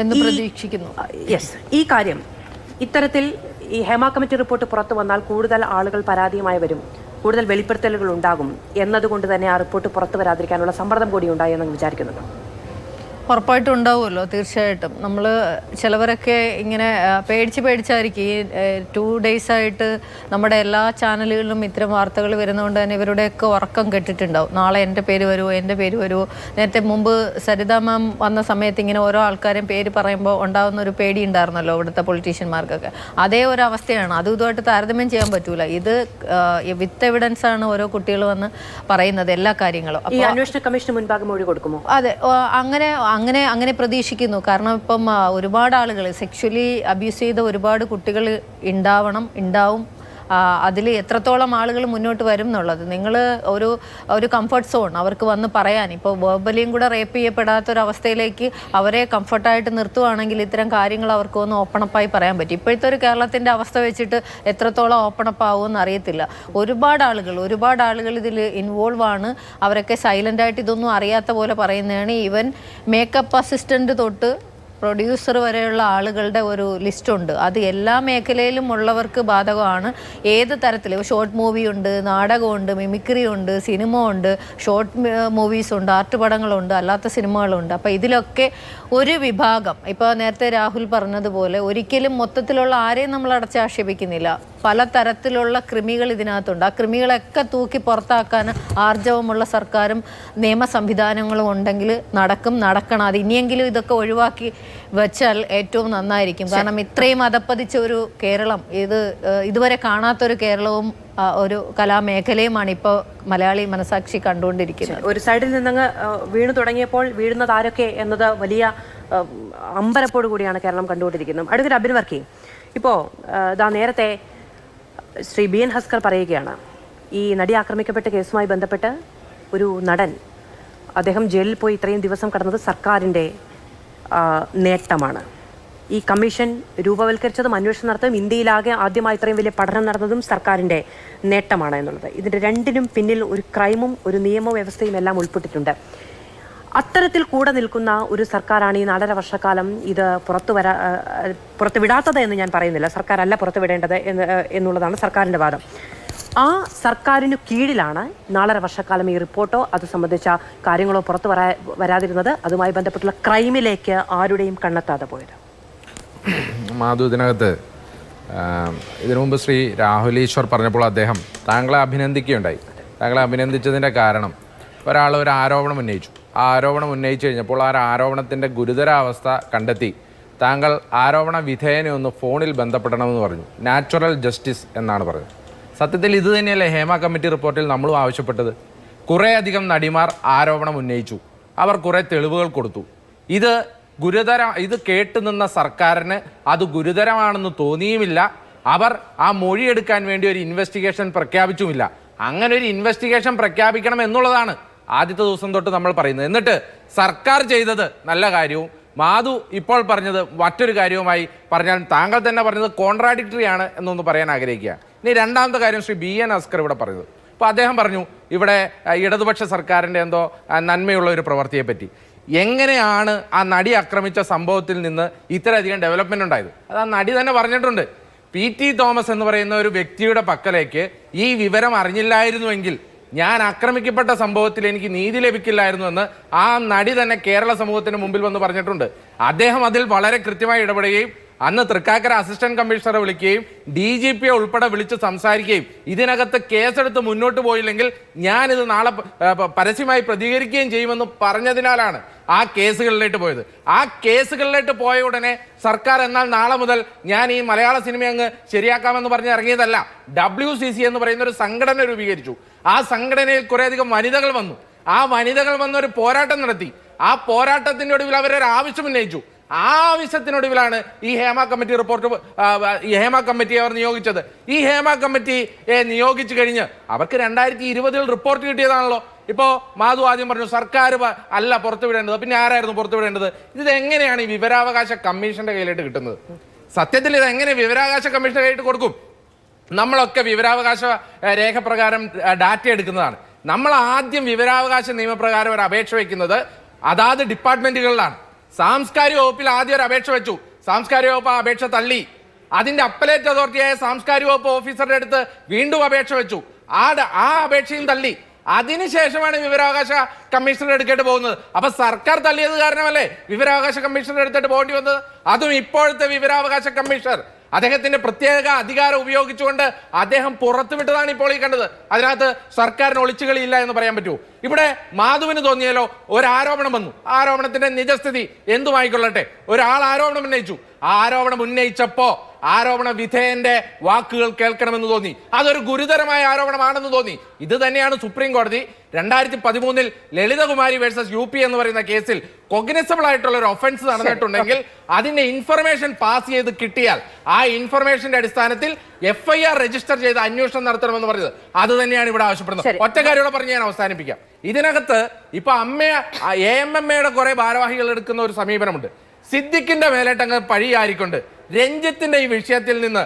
എന്ന് പ്രതീക്ഷിക്കുന്നു. യെസ്, ഈ കാര്യം ഇത്തരത്തിൽ ഈ ഹേമ കമ്മിറ്റി റിപ്പോർട്ട് പുറത്തു വന്നാൽ കൂടുതൽ ആളുകൾ പരാതിയുമായി വരും, കൂടുതൽ വെളിപ്പെടുത്തലുകൾ ഉണ്ടാകും എന്നതുകൊണ്ട് തന്നെ ആ റിപ്പോർട്ട് പുറത്തു വരാതിരിക്കാനുള്ള സമ്മർദ്ദം കൂടി ഉണ്ടായി എന്ന് വിചാരിക്കുന്നുണ്ട്. ഉറപ്പായിട്ടും ഉണ്ടാവുമല്ലോ, തീർച്ചയായിട്ടും. നമ്മൾ ചിലവരൊക്കെ ഇങ്ങനെ പേടിച്ചായിരിക്കും. ഈ 2 days ആയിട്ട് നമ്മുടെ എല്ലാ ചാനലുകളിലും ഇത്തരം വാർത്തകൾ വരുന്നതുകൊണ്ട് തന്നെ ഇവരുടെയൊക്കെ ഉറക്കം കെട്ടിട്ടുണ്ടാവും. നാളെ എൻ്റെ പേര് വരുമോ. നേരത്തെ മുമ്പ് സരിത മാം വന്ന സമയത്ത് ഇങ്ങനെ ഓരോ ആൾക്കാരും പേര് പറയുമ്പോൾ ഉണ്ടാകുന്ന ഒരു പേടി ഉണ്ടായിരുന്നല്ലോ ഇവിടുത്തെ പൊളിറ്റീഷ്യന്മാർക്കൊക്കെ. അതേ ഒരു അവസ്ഥയാണ്. അതും ഇതുമായിട്ട് താരതമ്യം ചെയ്യാൻ പറ്റൂല. ഇത് വിത്ത് എവിഡൻസ് ആണ് ഓരോ കുട്ടികൾ വന്ന് പറയുന്നത് എല്ലാ കാര്യങ്ങളും. ഈ അന്വേഷണ കമ്മീഷന് മുൻപാകെ മൊഴി കൊടുക്കുമോ? അതെ, അങ്ങനെ പ്രതീക്ഷിക്കുന്നു. കാരണം ഇപ്പം ഒരുപാട് ആളുകൾ സെക്ഷലി അബ്യൂസ് ചെയ്ത ഒരുപാട് കുട്ടികൾ ഉണ്ടാവും. അതിൽ എത്രത്തോളം ആളുകൾ മുന്നോട്ട് വരും എന്നുള്ളത് നിങ്ങൾ ഒരു കംഫർട്ട് സോൺ അവർക്ക് വന്ന് പറയാൻ, ഇപ്പോൾ വേർബലിയും കൂടെ റേപ്പ് ചെയ്യപ്പെടാത്തൊരവസ്ഥയിലേക്ക് അവരെ കംഫർട്ടായിട്ട് നിർത്തുവാണെങ്കിൽ ഇത്തരം കാര്യങ്ങൾ അവർക്ക് ഒന്ന് ഓപ്പണപ്പായി പറയാൻ പറ്റും. ഇപ്പോഴത്തെ ഒരു കേരളത്തിൻ്റെ അവസ്ഥ വെച്ചിട്ട് എത്രത്തോളം ഓപ്പണപ്പ് ആവുമെന്ന് അറിയത്തില്ല. ഒരുപാട് ആളുകൾ ഇതിൽ ഇൻവോൾവ് ആണ്. അവരൊക്കെ സൈലൻ്റായിട്ട് ഇതൊന്നും അറിയാത്ത പോലെ പറയുന്നതാണ്. ഈവൻ മേക്കപ്പ് അസിസ്റ്റൻ്റ് തൊട്ട് പ്രൊഡ്യൂസർ വരെയുള്ള ആളുകളുടെ ഒരു ലിസ്റ്റുണ്ട്. അത് എല്ലാ മേഖലയിലും ഉള്ളവർക്ക് ബാധകമാണ്. ഏത് തരത്തിൽ ഷോർട്ട് മൂവി ഉണ്ട്, നാടകമുണ്ട്, മിമിക്രി ഉണ്ട്, സിനിമ ഉണ്ട്, ഷോർട്ട് മൂവീസ് ഉണ്ട്, ആർട്ട് പടങ്ങളുണ്ട്, അല്ലാത്ത സിനിമകളുണ്ട്. അപ്പോൾ ഇതിലൊക്കെ ഒരു വിഭാഗം, ഇപ്പോൾ നേരത്തെ രാഹുൽ പറഞ്ഞതുപോലെ ഒരിക്കലും മൊത്തത്തിലുള്ള ആരെയും നമ്മൾ അടച്ചാക്ഷേപിക്കുന്നില്ല. പല തരത്തിലുള്ള കൃമികൾ ഇതിനകത്തുണ്ട്. ആ കൃമികളൊക്കെ തൂക്കി പുറത്താക്കാൻ ആർജവമുള്ള സർക്കാരും നിയമ സംവിധാനങ്ങളും ഉണ്ടെങ്കിൽ നടക്കണം. അത് ഇനിയെങ്കിലും ഇതൊക്കെ ഒഴിവാക്കി വെച്ചാൽ ഏറ്റവും നന്നായിരിക്കും. കാരണം ഇത്രയും അധപ്പതിച്ച ഒരു കേരളം, ഇതുവരെ കാണാത്തൊരു കേരളവും ഒരു കലാമേഖലയുമാണ് ഇപ്പോൾ മലയാളി മനസാക്ഷി കണ്ടുകൊണ്ടിരിക്കുന്നത്. ഒരു സൈഡിൽ നിന്നങ്ങ് വീണു തുടങ്ങിയപ്പോൾ വീഴുന്നത് ആരൊക്കെ എന്നത് വലിയ അമ്പരപ്പോട് കൂടിയാണ് കേരളം കണ്ടുകൊണ്ടിരിക്കുന്നത്. അടുത്തൊരു അബിൻ വർക്കി, ഇപ്പോൾ നേരത്തെ ശ്രീ BN ഹസ്കർ പറയുകയാണ്, ഈ നടി ആക്രമിക്കപ്പെട്ട കേസുമായി ബന്ധപ്പെട്ട് ഒരു നടൻ അദ്ദേഹം ജയിലിൽ പോയി ഇത്രയും ദിവസം കടന്നത് സർക്കാരിൻ്റെ നേട്ടമാണ്. ഈ കമ്മീഷൻ രൂപവൽക്കരിച്ചതും അന്വേഷണം നടത്തതും ഇന്ത്യയിലാകെ ആദ്യമായി ഇത്രയും വലിയ പഠനം നടന്നതും സർക്കാരിൻ്റെ നേട്ടമാണ് എന്നുള്ളത്. ഇതിൻ്റെ രണ്ടിനും പിന്നിൽ ഒരു ക്രൈമും ഒരു നിയമവ്യവസ്ഥയും എല്ലാം ഉൾപ്പെട്ടിട്ടുണ്ട്. അത്തരത്തിൽ കൂടെ നിൽക്കുന്ന ഒരു സർക്കാരാണ് ഈ 4.5 വർഷക്കാലം ഇത് പുറത്തുവിടാത്തത് എന്ന് ഞാൻ പറയുന്നില്ല. സർക്കാരല്ല പുറത്തുവിടേണ്ടത് എന്നുള്ളതാണ് സർക്കാരിൻ്റെ വാദം. ആ സർക്കാരിനു കീഴിലാണ് 4.5 വർഷക്കാലം ഈ റിപ്പോർട്ടോ അത് സംബന്ധിച്ച കാര്യങ്ങളോ പുറത്തു വരാതിരുന്നത്. അതുമായി ബന്ധപ്പെട്ടുള്ള ക്രൈമിലേക്ക് ആരുടെയും കണ്ണെത്താതെ പോയത്. മാധു, ഇതിനു മുമ്പ് ശ്രീ രാഹുൽ ഈശ്വർ പറഞ്ഞപ്പോൾ അദ്ദേഹം താങ്കളെ അഭിനന്ദിക്കുകയുണ്ടായി. താങ്കളെ അഭിനന്ദിച്ചതിൻ്റെ കാരണം ഒരാൾ ഒരു ആരോപണം ഉന്നയിച്ചു. ആ ആരോപണം ഉന്നയിച്ചു കഴിഞ്ഞപ്പോൾ ആ ആരോപണത്തിൻ്റെ ഗുരുതരാവസ്ഥ കണ്ടെത്തി താങ്കൾ ആരോപണ വിധേയനെ ഒന്ന് ഫോണിൽ ബന്ധപ്പെടണമെന്ന് പറഞ്ഞു. നാച്ചുറൽ ജസ്റ്റിസ് എന്നാണ് പറഞ്ഞത്. സത്യത്തിൽ ഇത് തന്നെയല്ലേ ഹേമ കമ്മിറ്റി റിപ്പോർട്ടിൽ നമ്മളും ആവശ്യപ്പെട്ടത്? കുറേയധികം നടിമാർ ആരോപണം ഉന്നയിച്ചു. അവർ കുറേ തെളിവുകൾ കൊടുത്തു. ഇത് കേട്ടുനിന്ന സർക്കാരിന് അത് ഗുരുതരമാണെന്ന് തോന്നിയുമില്ല. അവർ ആ മൊഴിയെടുക്കാൻ വേണ്ടി ഒരു ഇൻവെസ്റ്റിഗേഷൻ പ്രഖ്യാപിച്ചുമില്ല. അങ്ങനെ ഒരു ഇൻവെസ്റ്റിഗേഷൻ പ്രഖ്യാപിക്കണം എന്നുള്ളതാണ് ആദ്യത്തെ ദിവസം തൊട്ട് നമ്മൾ പറയുന്നത്. എന്നിട്ട് സർക്കാർ ചെയ്തത് നല്ല കാര്യവും മാധു ഇപ്പോൾ പറഞ്ഞത് മറ്റൊരു കാര്യവുമായി പറഞ്ഞാൽ താങ്കൾ തന്നെ പറഞ്ഞത് കോൺട്രാഡിക്ടറി ആണ് എന്നൊന്ന് പറയാൻ ആഗ്രഹിക്കുക. ഇനി രണ്ടാമത്തെ കാര്യം ശ്രീ BN അസ്കർ ഇവിടെ പറഞ്ഞത്. അപ്പോൾ അദ്ദേഹം പറഞ്ഞു ഇവിടെ ഇടതുപക്ഷ സർക്കാരിൻ്റെ എന്തോ നന്മയുള്ള ഒരു പ്രവൃത്തിയെ പറ്റി. എങ്ങനെയാണ് ആ നടി ആക്രമിച്ച സംഭവത്തിൽ നിന്ന് ഇത്രയധികം ഡെവലപ്മെന്റ് ഉണ്ടായത്? അത് ആ നടി തന്നെ പറഞ്ഞിട്ടുണ്ട്. PT തോമസ് എന്ന് പറയുന്ന ഒരു വ്യക്തിയുടെ പക്കലേക്ക് ഈ വിവരം അറിഞ്ഞില്ലായിരുന്നുവെങ്കിൽ ഞാൻ ആക്രമിക്കപ്പെട്ട സംഭവത്തിൽ എനിക്ക് നീതി ലഭിക്കില്ലായിരുന്നു എന്ന് ആ നടി തന്നെ കേരള സമൂഹത്തിന് മുമ്പിൽ വന്ന് പറഞ്ഞിട്ടുണ്ട്. അദ്ദേഹം അതിൽ വളരെ കൃത്യമായി ഇടപെടുകയും അന്ന് തൃക്കാക്കര അസിസ്റ്റന്റ് കമ്മീഷണറെ വിളിക്കുകയും DGP ഉൾപ്പെടെ വിളിച്ച് സംസാരിക്കുകയും ഇതിനകത്ത് കേസെടുത്ത് മുന്നോട്ട് പോയില്ലെങ്കിൽ ഞാനിത് നാളെ പരസ്യമായി പ്രതികരിക്കുകയും ചെയ്യുമെന്ന് പറഞ്ഞതിനാലാണ് ആ കേസുകളിലേക്ക് പോയത്. ആ കേസുകളിലേക്ക് പോയ ഉടനെ സർക്കാർ എന്നാൽ നാളെ മുതൽ ഞാൻ ഈ മലയാള സിനിമ അങ്ങ് ശരിയാക്കാമെന്ന് പറഞ്ഞ് ഇറങ്ങിയതല്ല. WCC എന്ന് പറയുന്ന ഒരു സംഘടന രൂപീകരിച്ചു. ആ സംഘടനയിൽ കുറേയധികം വനിതകൾ വന്നു. ആ വനിതകൾ വന്ന ഒരു പോരാട്ടം നടത്തി. ആ പോരാട്ടത്തിന്റെ ഒടുവിൽ അവരൊരു ആവശ്യം ഉന്നയിച്ചു. ആ ആവശ്യത്തിനൊടുവിലാണ് ഈ Hema committee report Hema committee അവർ നിയോഗിച്ചത്. ഈ ഹേമ കമ്മിറ്റിയെ നിയോഗിച്ചു കഴിഞ്ഞ് അവർക്ക് 2020 റിപ്പോർട്ട് കിട്ടിയതാണല്ലോ. ഇപ്പോൾ മാധു ആദ്യം പറഞ്ഞു സർക്കാർ അല്ല പുറത്തുവിടേണ്ടത്, പിന്നെ ആരായിരുന്നു പുറത്തുവിടേണ്ടത്? ഇത് എങ്ങനെയാണ് ഈ വിവരാവകാശ കമ്മീഷന്റെ കയ്യിലേക്ക് കിട്ടുന്നത്? സത്യത്തിൽ ഇത് എങ്ങനെ വിവരാവകാശ കമ്മീഷന്റെ കയ്യിൽ കൊടുക്കും? നമ്മളൊക്കെ വിവരാവകാശ രേഖ പ്രകാരം ഡാറ്റ എടുക്കുന്നതാണ്. നമ്മൾ ആദ്യം വിവരാവകാശ നിയമപ്രകാരം ഒരു അപേക്ഷ വയ്ക്കുന്നത് അതാത് ഡിപ്പാർട്ട്മെന്റുകളിലാണ്. സാംസ്കാരിക വകുപ്പിൽ ആദ്യം ഒരു അപേക്ഷ വെച്ചു. സാംസ്കാരിക വകുപ്പ് ആ അപേക്ഷ തള്ളി. അതിന്റെ അപ്പലേറ്റ് അതോറിറ്റിയായ സാംസ്കാരിക വകുപ്പ് ഓഫീസറുടെ അടുത്ത് വീണ്ടും അപേക്ഷ വെച്ചു. ആ അപേക്ഷയും തള്ളി. അതിനുശേഷമാണ് വിവരാവകാശ കമ്മീഷണർ എടുക്കേണ്ടി പോകുന്നത്. അപ്പൊ സർക്കാർ തള്ളിയത് കാരണമല്ലേ വിവരാവകാശ കമ്മീഷണർ എടുത്തിട്ട് പോകേണ്ടി വന്നത്? അതും ഇപ്പോഴത്തെ വിവരാവകാശ കമ്മീഷണർ അദ്ദേഹത്തിന്റെ പ്രത്യേക അധികാരം ഉപയോഗിച്ചുകൊണ്ട് അദ്ദേഹം പുറത്തുവിട്ടതാണ് ഇപ്പോൾ ഈ കണ്ടത്. അതിനകത്ത് സർക്കാരിന് ഒളിച്ചുകളിയില്ല എന്ന് പറയാൻ പറ്റുമോ? ഇവിടെ മാധുവിന് തോന്നിയാലോ ഒരു ആരോപണം വന്നു. ആരോപണത്തിന്റെ നിജസ്ഥിതി എന്തുമായിക്കൊള്ളട്ടെ, ഒരാൾ ആരോപണം ഉന്നയിച്ചു. ആ ആരോപണം ഉന്നയിച്ചപ്പോ ആരോപണ വിധേയന്റെ വാക്കുകൾ കേൾക്കണമെന്ന് തോന്നി. അതൊരു ഗുരുതരമായ ആരോപണമാണെന്ന് തോന്നി. ഇത് തന്നെയാണ് സുപ്രീം കോടതി 2013 ലളിതകുമാരി വേഴ്സസ് UP എന്ന് പറയുന്ന കേസിൽ കൊഗ്നിസബിൾ ആയിട്ടുള്ള ഒരു ഒഫൻസ് നടന്നിട്ടുണ്ടെങ്കിൽ അതിന്റെ ഇൻഫർമേഷൻ പാസ് ചെയ്ത് കിട്ടിയാൽ ആ ഇൻഫർമേഷന്റെ അടിസ്ഥാനത്തിൽ FIR രജിസ്റ്റർ ചെയ്ത് അന്വേഷണം നടത്തണമെന്ന് പറഞ്ഞത്. അത് തന്നെയാണ് ഇവിടെ ആവശ്യപ്പെടുന്നത്. ഒറ്റ കാര്യത്തോടെ പറഞ്ഞ് ഞാൻ അവസാനിപ്പിക്കാം. ഇതിനകത്ത് ഇപ്പൊ AMMയുടെ കുറെ ഭാരവാഹികൾ എടുക്കുന്ന ഒരു സമീപനമുണ്ട്. സിദ്ദിഖിന്റെ മേലേട്ടങ്ങ് പഴിയാരിക്കൊണ്ട് രഞ്ജിത്തിന്റെ ഈ വിഷയത്തിൽ നിന്ന്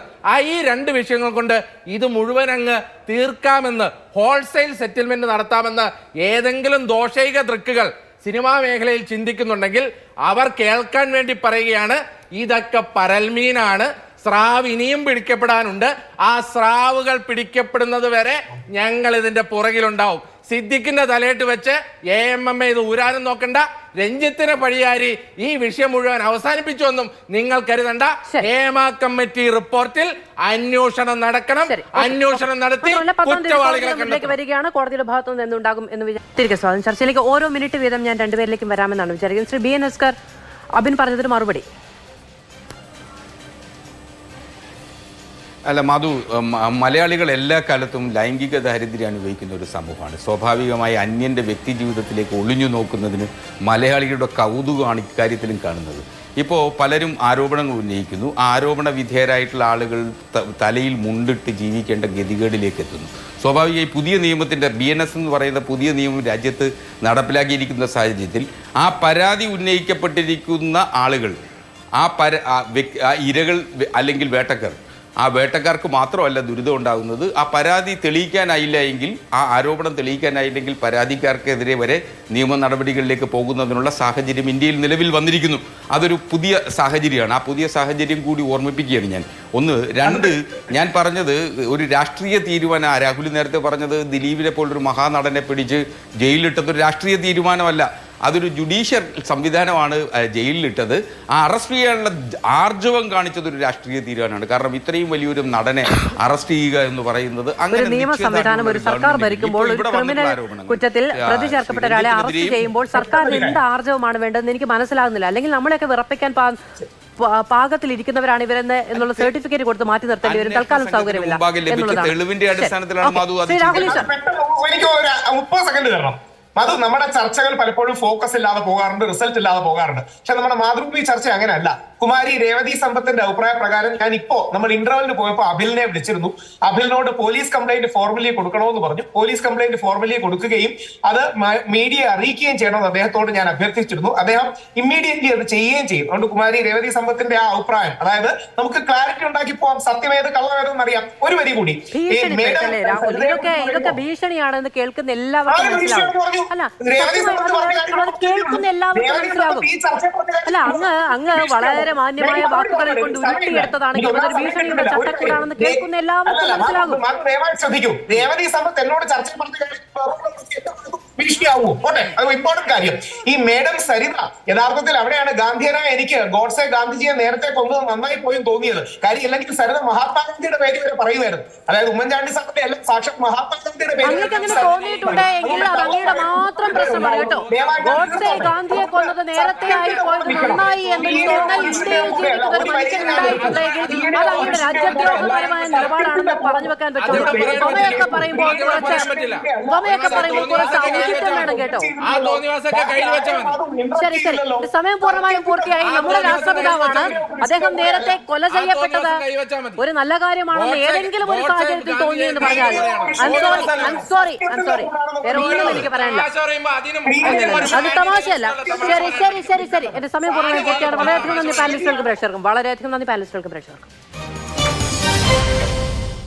ഈ 2 വിഷയങ്ങൾ കൊണ്ട് ഇത് മുഴുവൻ അങ്ങ് തീർക്കാമെന്ന്, ഹോൾസെയിൽ സെറ്റിൽമെന്റ് നടത്താമെന്ന് ഏതെങ്കിലും ദോഷൈക ദൃക്കുകൾ സിനിമാ മേഖലയിൽ ചിന്തിക്കുന്നുണ്ടെങ്കിൽ അവർ കേൾക്കാൻ വേണ്ടി പറയുകയാണ് ഇതൊക്കെ പരൽമീനാണ്. സ്രാവ് ഇനിയും പിടിക്കപ്പെടാനുണ്ട്. ആ സ്രാവുകൾ പിടിക്കപ്പെടുന്നത് വരെ ഞങ്ങൾ ഇതിന്റെ പുറകിലുണ്ടാവും. സിദ്ദിഖിന്റെ തലയിട്ട് വെച്ച് AMM ഇത് ഊരാനും നോക്കണ്ട. രഞ്ജിത്തിനെ പഴിയാരി ഈ വിഷയം മുഴുവൻ അവസാനിപ്പിച്ചുവെന്നും നിങ്ങൾ കരുതണ്ട. ഹേമ കമ്മിറ്റി റിപ്പോർട്ടിൽ അന്വേഷണം നടക്കണം. അന്വേഷണം നടത്തി കുറ്റവാളികളെ വരികയാണ്. കോടതിയുടെ ഭാഗത്തു നിന്ന് എന്തുണ്ടാകും എന്ന് തിരികെ സ്വാഗതം. ചർച്ചയിലേക്ക് ഓരോ മിനിറ്റ് വീതം ഞാൻ 2 പേരിലേക്കും വരാമെന്നാണ് വിചാരിക്കുന്നത്. ശ്രീ BN അസ്കർ, അബിൻ പറഞ്ഞതിന് മറുപടി. അല്ല മാധു, മലയാളികൾ എല്ലാ കാലത്തും ലൈംഗിക ദാരിദ്ര്യം അനുഭവിക്കുന്ന ഒരു സമൂഹമാണ്. സ്വാഭാവികമായി അന്യൻ്റെ വ്യക്തി ജീവിതത്തിലേക്ക് ഒളിഞ്ഞു നോക്കുന്നതിന് മലയാളികളുടെ കൗതുകമാണ് ഇക്കാര്യത്തിലും കാണുന്നത്. ഇപ്പോൾ പലരും ആരോപണങ്ങൾ ഉന്നയിക്കുന്നു. ആ ആരോപണ വിധേയരായിട്ടുള്ള ആളുകൾ തലയിൽ മുണ്ടിട്ട് ജീവിക്കേണ്ട ഗതികേടിലേക്ക് എത്തുന്നു. സ്വാഭാവികമായി പുതിയ നിയമത്തിൻ്റെ BNS എന്ന് പറയുന്ന പുതിയ നിയമം രാജ്യത്ത് നടപ്പിലാക്കിയിരിക്കുന്ന സാഹചര്യത്തിൽ ആ പരാതി ഉന്നയിക്കപ്പെട്ടിരിക്കുന്ന ആളുകൾ ആ ഇരകൾ അല്ലെങ്കിൽ വേട്ടക്കാർ, ആ വേട്ടക്കാർക്ക് മാത്രമല്ല ദുരിതം ഉണ്ടാകുന്നത്. ആ പരാതി തെളിയിക്കാനായില്ല എങ്കിൽ, ആ ആരോപണം തെളിയിക്കാനായില്ലെങ്കിൽ പരാതിക്കാർക്കെതിരെ വരെ നിയമ നടപടികളിലേക്ക് പോകുന്നതിനുള്ള സാഹചര്യം ഇന്ത്യയിൽ നിലവിൽ വന്നിരിക്കുന്നു. അതൊരു പുതിയ സാഹചര്യമാണ്. ആ പുതിയ സാഹചര്യം കൂടി ഓർമ്മിപ്പിക്കുകയാണ് ഞാൻ. 1. 2, ഞാൻ പറഞ്ഞത് ഒരു രാഷ്ട്രീയ തീരുമാനം. രാഹുൽ നേരത്തെ പറഞ്ഞത് ദിലീപിനെ പോലൊരു മഹാനടനെ പിടിച്ച് ജയിലിലിട്ടതൊരു രാഷ്ട്രീയ തീരുമാനമല്ല. അതൊരു ജുഡീഷ്യൽ സംവിധാനമാണ് ജയിലിലിട്ടത്. ആ അറസ്റ്റ് ചെയ്യാനുള്ള ആർജവം കാണിച്ചതൊരു രാഷ്ട്രീയ തീരുമാനമാണ്. കാരണം ഇത്രയും വലിയൊരു നടനെ അറസ്റ്റ് ചെയ്യുക എന്ന് പറയുന്നത് ഒരു നിയമ സംവിധാനം, ഒരു സർക്കാർ ഭരിക്കുമ്പോൾ ഒരു ക്രിമിനൽ കുറ്റത്തിൽ പ്രതി ചേർക്കപ്പെട്ട ഒരാളെ അറസ്റ്റ് ചെയ്യുമ്പോൾ സർക്കാരിന് എന്ത് ആർജവമാണ് വേണ്ടതെന്ന് എനിക്ക് മനസ്സിലാകുന്നില്ല. അല്ലെങ്കിൽ നമ്മളെയൊക്കെ വിറപ്പിക്കാൻ പാകത്തിലിരിക്കുന്നവരാണ് ഇവരെന്ന് എന്നുള്ള സർട്ടിഫിക്കറ്റ് കൊടുത്ത് മാറ്റി നിർത്തേണ്ടി വരും. തൽക്കാലം സൗകര്യമില്ല തെളിവിന്റെ അടിസ്ഥാനത്തിലാണ്. എനിക്ക് 30 സെക്കൻഡ് തരണം. അത് നമ്മുടെ ചർച്ചകൾ പലപ്പോഴും ഫോക്കസ് ഇല്ലാതെ പോകാറുണ്ട്, റിസൾട്ട് ഇല്ലാതെ പോകാറുണ്ട്. പക്ഷെ നമ്മുടെ മാതൃഭൂമി ചർച്ച അങ്ങനെയല്ല. കുമാരി രേവതി സമ്പത്തിന്റെ അഭിപ്രായ പ്രകാരം ഞാൻ നമ്മൾ ഇന്റർവെല്ലിന് പോയപ്പോൾ അഭിലിനെ വിളിച്ചിരുന്നു. അഭിലിനോട് പോലീസ് കംപ്ലൈന്റ് ഫോർമലി കൊടുക്കണമെന്ന് പറഞ്ഞു. പോലീസ് കംപ്ലൈന്റ് ഫോർമലി കൊടുക്കുകയും അത് മീഡിയയെ അറിയിക്കുകയും ചെയ്യണമെന്ന് അദ്ദേഹത്തോട് ഞാൻ അഭ്യർത്ഥിച്ചിരുന്നു. അദ്ദേഹം ഇമ്മീഡിയറ്റ്ലി അത് ചെയ്യുകയും ചെയ്യും. അതുകൊണ്ട് കുമാരി രേവതി സമ്പത്തിന്റെ ആ അഭിപ്രായം, അതായത് നമുക്ക് ക്ലാരിറ്റി ഉണ്ടാക്കി പോവാം, സത്യമേത് കള്ളമേതെന്ന് അറിയാം. ഒരു വരി കൂടി, ഇതൊക്കെ ഭീഷണിയാണെന്ന് കേൾക്കുന്ന എല്ലാവർക്കും മനസ്സിലാവും. അല്ല, കേൾക്കുന്ന എല്ലാവർക്കും മനസ്സിലാകും. അല്ല, അങ്ങ് വളരെ മാന്യമായ വാക്കുകളെ കൊണ്ട് ഉരുട്ടിയെടുത്തതാണെങ്കിൽ അതൊരു ഭീഷണിയുടെ ചട്ടക്കൂടാണെന്ന് കേൾക്കുന്ന എല്ലാവർക്കും മനസ്സിലാകും. ശ്രദ്ധിക്കൂ, രേവതി സമ്പത്ത് എന്നോട് ചർച്ച ഭീഷണിയാവൂ. ഓട്ടെ, അത് ഇമ്പോർട്ടന്റ് കാര്യം. ഈ മേഡം സരിത യഥാർത്ഥത്തിൽ അവിടെയാണ് ഗാന്ധിയനായ എനിക്ക് ഗോഡ്സെ ഗാന്ധിജിയെ നേരത്തെ കൊന്നത് നന്നായി പോയി തോന്നിയത്. കാര്യം അല്ലെങ്കിൽ സരിത മഹാത്മാഗാന്ധിയുടെ പേര് വരെ പറയുമായിരുന്നു. അതായത് ഉമ്മൻചാണ്ടി സാറിന്റെ എല്ലാം സാക്ഷാത് മഹാത്മാഗാന്ധിയുടെ പേര് തോന്നിയിട്ടുണ്ട് എങ്കിൽ അത് അങ്ങയുടെ മാത്രം പ്രശ്നമാണ് കേട്ടോ. ഗോഡ്സെ ഗാന്ധിയെ കൊന്നത് നേരത്തെ ആയി പോയത് നന്നായി എന്നൊരു തോന്നൽ ഇന്ത്യയിൽ ജീവിക്കുന്ന ഒരു മനുഷ്യനുണ്ടായിട്ടുണ്ടെങ്കിൽ അത് അങ്ങയുടെ രാജ്യദ്രോഹപരമായ നിലപാടാണെന്ന് പറഞ്ഞു വെക്കാൻ പറ്റും. ഗമയൊക്കെ പറയുമ്പോൾ കുറച്ച് ഔചിത്യം വേണം കേട്ടോ. ശരി ശരി, സമയം പൂർണ്ണമായും പൂർത്തിയായി. നമ്മുടെ രാഷ്ട്രപിതാവാണ്, അദ്ദേഹം നേരത്തെ കൊല ചെയ്യപ്പെട്ടത് ഒരു നല്ല കാര്യമാണെന്ന് ഏതെങ്കിലും ഒരു സാഹചര്യത്തിൽ തോന്നിയെന്ന് പറഞ്ഞാൽ സോറി വേറെ ഒന്നും എനിക്ക് പറയാനില്ല. അത് തമാശയല്ല. ശരി ശരി ശരി ശരി, എന്റെ സമയം പൂർണ്ണമായും പൂർത്തിയാണ്. വളരെയധികം നന്ദി പാനലിസ്റ്റുകൾക്ക് പ്രേക്ഷകർക്കും.